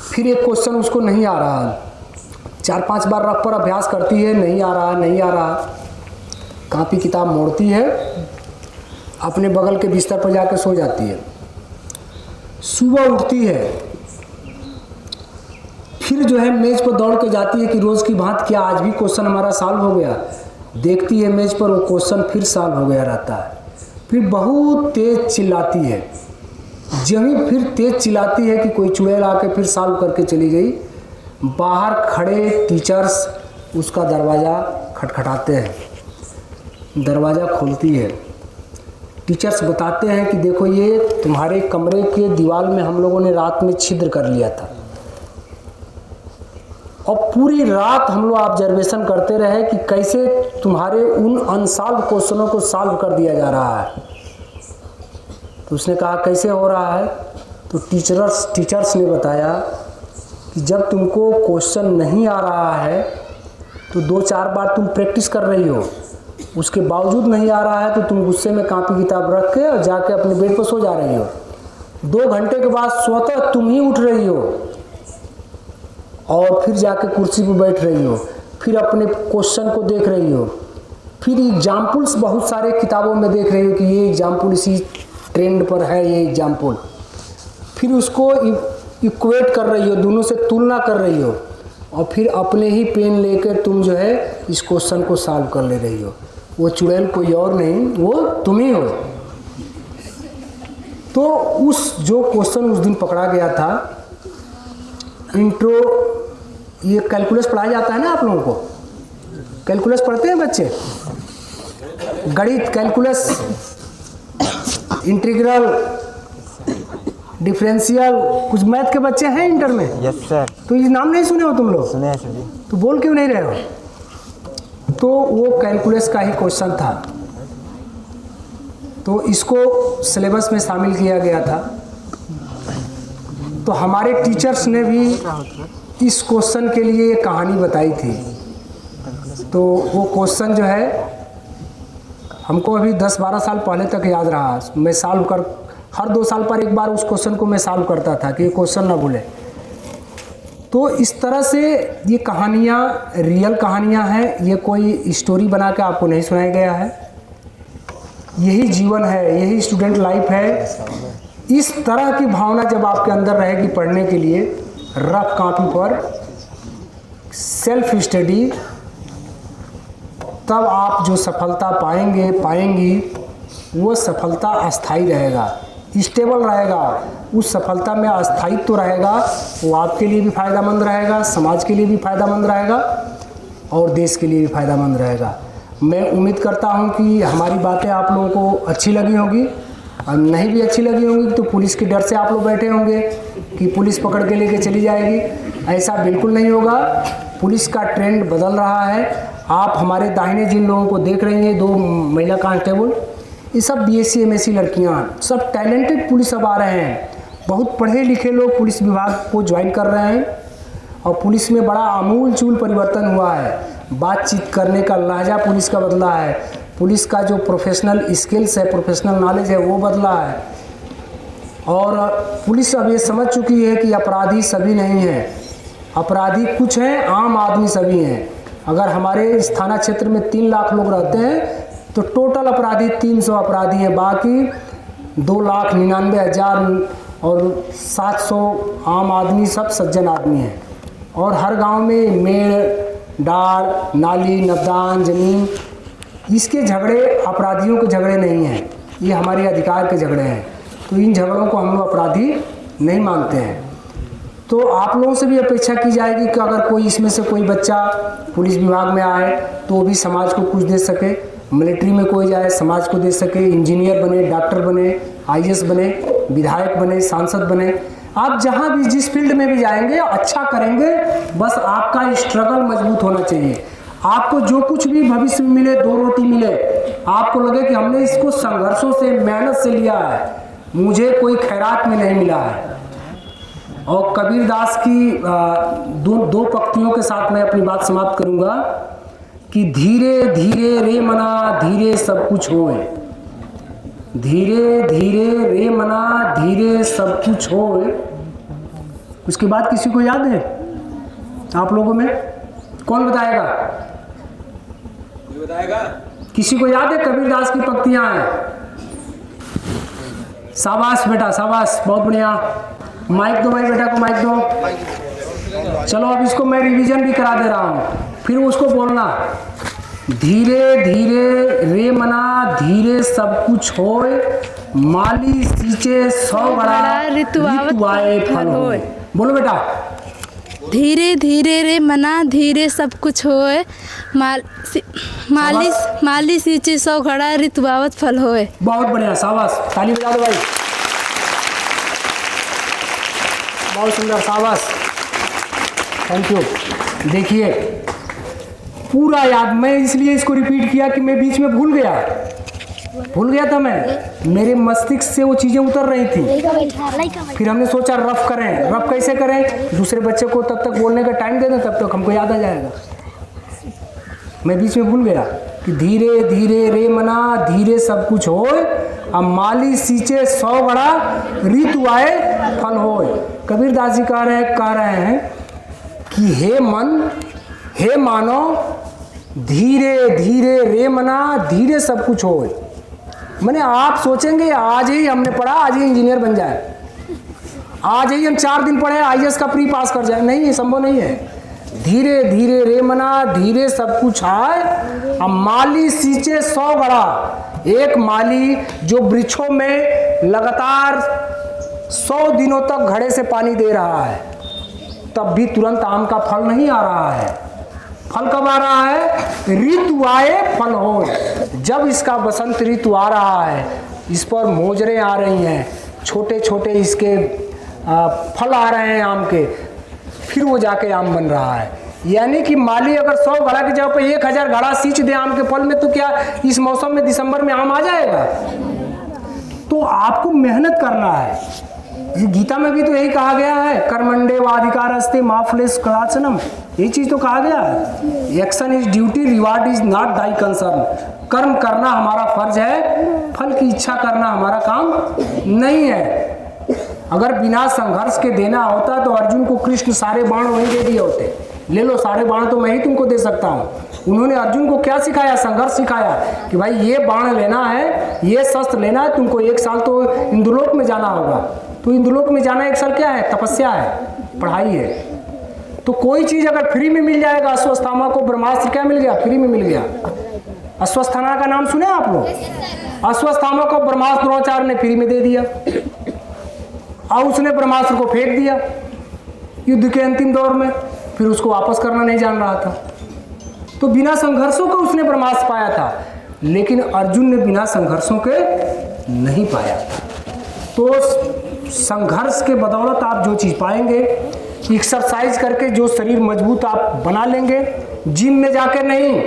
फिर एक क्वेश्चन उसको नहीं आ रहा, 4-5 बार रफ पर अभ्यास करती है, नहीं आ रहा, कॉपी किताब मोड़ती है, अपने बगल के बिस्तर पर जाकर सो जाती है। सुबह उठती है, फिर जो है मेज पर दौड़ के जाती है कि रोज़ की बात क्या आज भी क्वेश्चन हमारा सॉल्व हो गया। देखती है मेज पर वो क्वेश्चन फिर सॉल्व हो गया रहता है। फिर बहुत तेज चिल्लाती है, जमी फिर तेज चिल्लाती है कि कोई चुड़ैल आके फिर सॉल्व करके चली गई। बाहर खड़े टीचर्स उसका दरवाज़ा खटखटाते हैं, दरवाज़ा खोलती है। टीचर्स बताते हैं कि देखो ये तुम्हारे कमरे के दीवार में हम लोगों ने रात में छिद्र कर लिया था और पूरी रात हम लोग ऑब्जर्वेशन करते रहे कि कैसे तुम्हारे उन अनसॉल्व क्वेश्चनों को सॉल्व कर दिया जा रहा है। तो उसने कहा कैसे हो रहा है? तो टीचर्स ने बताया कि जब तुमको क्वेश्चन नहीं आ रहा है तो 2-4 बार तुम प्रैक्टिस कर रही हो, उसके बावजूद नहीं आ रहा है तो तुम गुस्से में कॉपी किताब रख के और जाके अपने बेड पर सो जा रही हो। 2 घंटे के बाद स्वतः तुम ही उठ रही हो और फिर जाके कुर्सी पर बैठ रही हो, फिर अपने क्वेश्चन को देख रही हो, फिर एग्जाम्पल्स बहुत सारे किताबों में देख रही हो कि ये एग्जाम्पल इसी ट्रेंड पर है, ये एग्जाम्पल, फिर उसको इक्वेट कर रही हो, दोनों से तुलना कर रही हो और फिर अपने ही पेन लेकर तुम जो है इस क्वेश्चन को सॉल्व कर ले रही हो। वो चुड़ैल कोई और नहीं, वो तुम ही हो। तो उस जो क्वेश्चन उस दिन पकड़ा गया था, इंट्रो, ये कैलकुलस पढ़ाया जाता है ना आप लोगों को, कैलकुलस पढ़ते हैं बच्चे, गणित, कैलकुलस, इंटीग्रल, डिफरेंशियल, कुछ मैथ के बच्चे हैं इंटर में? Yes sir. तो ये नाम नहीं सुने हो तुम लोग? सुने हैं सर जी। तो बोल क्यों नहीं रहे हो? तो वो कैलकुलस का ही क्वेश्चन था, तो इसको सिलेबस में शामिल किया गया था। तो हमारे टीचर्स ने भी इस क्वेश्चन के लिए एक कहानी बताई थी। तो वो क्वेश्चन जो है हमको अभी 10-12 साल पहले तक याद रहा। मैं सॉल्व कर, हर 2 साल पर एक बार उस क्वेश्चन को मैं सॉल्व करता था कि ये क्वेश्चन ना भूले। तो इस तरह से ये कहानियाँ रियल कहानियाँ हैं, ये कोई स्टोरी बना के आपको नहीं सुनाया गया है। यही जीवन है, यही स्टूडेंट लाइफ है। इस तरह की भावना जब आपके अंदर रहेगी पढ़ने के लिए, रफ कॉपी पर सेल्फ स्टडी, तब आप जो सफलता पाएंगी वो सफलता अस्थाई रहेगा, स्टेबल रहेगा। उस सफलता में अस्थायित्व तो रहेगा, वो आपके लिए भी फ़ायदेमंद रहेगा, समाज के लिए भी फ़ायदेमंद रहेगा और देश के लिए भी फ़ायदेमंद रहेगा। मैं उम्मीद करता हूं कि हमारी बातें आप लोगों को अच्छी लगी होंगी, और नहीं भी अच्छी लगी होंगी तो पुलिस के डर से आप लोग बैठे होंगे कि पुलिस पकड़ के लेके चली जाएगी। ऐसा बिल्कुल नहीं होगा। पुलिस का ट्रेंड बदल रहा है। आप हमारे दाहिने जिन लोगों को देख रही हैं, 2 महिला कांस्टेबल, ये सब BSc MSc लड़कियां, सब टैलेंटेड पुलिस अब आ रहे हैं। बहुत पढ़े लिखे लोग पुलिस विभाग को ज्वाइन कर रहे हैं और पुलिस में बड़ा आमूल-चूल परिवर्तन हुआ है। बातचीत करने का लहजा पुलिस का बदला है, पुलिस का जो प्रोफेशनल स्किल्स है, प्रोफेशनल नॉलेज है वो बदला है। और पुलिस अब ये समझ चुकी है कि अपराधी सभी नहीं हैं, अपराधी कुछ हैं, आम आदमी सभी हैं। अगर हमारे इस थाना क्षेत्र में 3 लाख लोग रहते हैं तो टोटल अपराधी 300 अपराधी हैं, बाकी 2,99,000 और 700 आम आदमी, सब सज्जन आदमी हैं। और हर गांव में मेड़, डार, नाली, नबदान, ज़मीन, इसके झगड़े अपराधियों के झगड़े नहीं हैं, ये हमारे अधिकार के झगड़े हैं। तो इन झगड़ों को हम लोग अपराधी नहीं मानते हैं। तो आप लोगों से भी अपेक्षा की जाएगी कि अगर कोई इसमें से कोई बच्चा पुलिस विभाग में आए तो भी समाज को कुछ दे सके, मिलिट्री में कोई जाए समाज को दे सके, इंजीनियर बने, डॉक्टर बने, IAS बने, विधायक बने, सांसद बने। आप जहाँ भी जिस फील्ड में भी जाएंगे अच्छा करेंगे, बस आपका स्ट्रगल मजबूत होना चाहिए। आपको जो कुछ भी भविष्य में मिले, 2 रोटी मिले, आपको लगे कि हमने इसको संघर्षों से, मेहनत से लिया है, मुझे कोई खैरात में नहीं मिला है। और कबीर दास की दो पंक्तियों के साथ मैं अपनी बात समाप्त करूंगा कि धीरे धीरे रे मना धीरे सब कुछ होए, धीरे धीरे रे मना धीरे सब कुछ होए। उसके बाद किसी को याद है आप लोगों में? कौन बताएगा? किसी को याद है कबीर दास की पंक्तियां हैं? शाबाश बेटा, शाबाश, बहुत बढ़िया। माइक दो भाई, बेटा को माइक दो। चलो अब इसको मैं रिवीजन भी करा दे रहा हूँ, फिर उसको बोलना। धीरे धीरे रे मना धीरे सब कुछ होए, माली सींचे 100 गड़ा ऋतु आए फल होए। बोलो बेटा। धीरे धीरे रे मना धीरे सब कुछ होए, माली सींचे 100 घड़ा ऋतु आवत फल होए। बहुत बढ़िया, शाबाश, ताली बजा दो भाई, बहुत सुंदर, शाबाश, थैंक यू। देखिए पूरा याद, मैं इसलिए इसको रिपीट किया कि मैं बीच में भूल गया था मैं, मेरे मस्तिष्क से वो चीज़ें उतर रही थी। फिर हमने सोचा रफ करें, रफ कैसे करें, दूसरे बच्चे को तब तक बोलने का टाइम दे दें, तब तक हमको याद आ जाएगा। मैं बीच में भूल गया कि धीरे धीरे रे मना धीरे सब कुछ होए, अब माली सींचे 100 गड़ा ऋतु आए फल होए। कबीर दास जी कह रहे हैं कि हे मन, हे मानव, धीरे धीरे रे मना धीरे सब कुछ होए। मैंने आप सोचेंगे आज ही हमने पढ़ा, आज ही इंजीनियर बन जाए, आज ही हम 4 दिन पढ़े IAS का प्री पास कर जाए, नहीं, ये संभव नहीं है। धीरे धीरे रे मना धीरे सब कुछ आए, अब माली सींचे 100 गड़ा। एक माली जो वृक्षों में लगातार 100 दिनों तक घड़े से पानी दे रहा है, तब भी तुरंत आम का फल नहीं आ रहा है। फल कब आ रहा है? ऋतु आए फल हो। जब इसका बसंत ऋतु आ रहा है, इस पर मोजरे आ रही हैं, छोटे छोटे इसके फल आ रहे हैं आम के, फिर वो जाके आम बन रहा है। यानी कि माली अगर 100 घड़ा की जगह पर 1000 घड़ा सींच दे आम के फल में, तो क्या इस मौसम में दिसंबर में आम आ जाएगा? तो आपको मेहनत करना है। गीता में भी तो यही कहा गया है, कर्मण्डे वाधिकारस्ते मा फलेषु कदाचन, यही चीज तो कहा गया है। Action is duty, reward is not thy concern. कर्म करना हमारा फर्ज है, फल की इच्छा करना हमारा काम नहीं है। अगर बिना संघर्ष के देना होता तो अर्जुन को कृष्ण सारे बाण वहीं दे दिए होते। ले लो सारे बाण तो मैं ही तुमको दे सकता हूँ। उन्होंने अर्जुन को क्या सिखाया? संघर्ष सिखाया कि भाई ये बाण लेना है, ये शस्त्र लेना है, तुमको 1 साल तो इंद्रलोक में जाना होगा। तो इंद्रलोक में जाना 1 साल क्या है? तपस्या है, पढ़ाई है। तो कोई चीज अगर फ्री में मिल जाएगा, अश्वत्थामा को ब्रह्मास्त्र क्या मिल गया? फ्री में मिल गया। अश्वत्थामा का नाम सुने आप लोग? अश्वत्थामा को ब्रह्मास्त्र द्रोणाचार्य ने फ्री में दे दिया और उसने ब्रह्मास्त्र को फेंक दिया युद्ध के अंतिम दौर में, फिर उसको वापस करना नहीं जान रहा था। तो बिना संघर्षों के उसने ब्रह्मास्त्र पाया था, लेकिन अर्जुन ने बिना संघर्षों के नहीं पाया। तो संघर्ष के बदौलत आप जो चीज़ पाएंगे, एक्सरसाइज करके जो शरीर मजबूत आप बना लेंगे, जिम में जाके नहीं,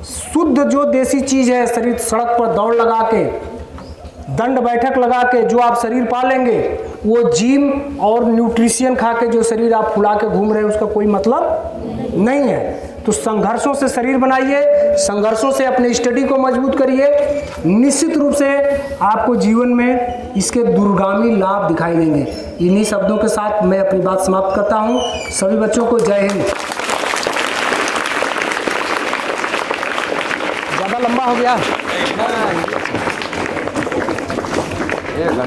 शुद्ध जो देसी चीज़ है, शरीर सड़क पर दौड़ लगा के दंड बैठक लगा के जो आप शरीर पालेंगे, वो जिम और न्यूट्रिशन खा के जो शरीर आप फुला के घूम रहे हैं उसका कोई मतलब नहीं है। तो संघर्षों से शरीर बनाइए, संघर्षों से अपने स्टडी को मजबूत करिए, निश्चित रूप से आपको जीवन में इसके दूरगामी लाभ दिखाई देंगे। इन्हीं शब्दों के साथ मैं अपनी बात समाप्त करता हूँ। सभी बच्चों को जय हिंद। ज़्यादा लंबा हो गया।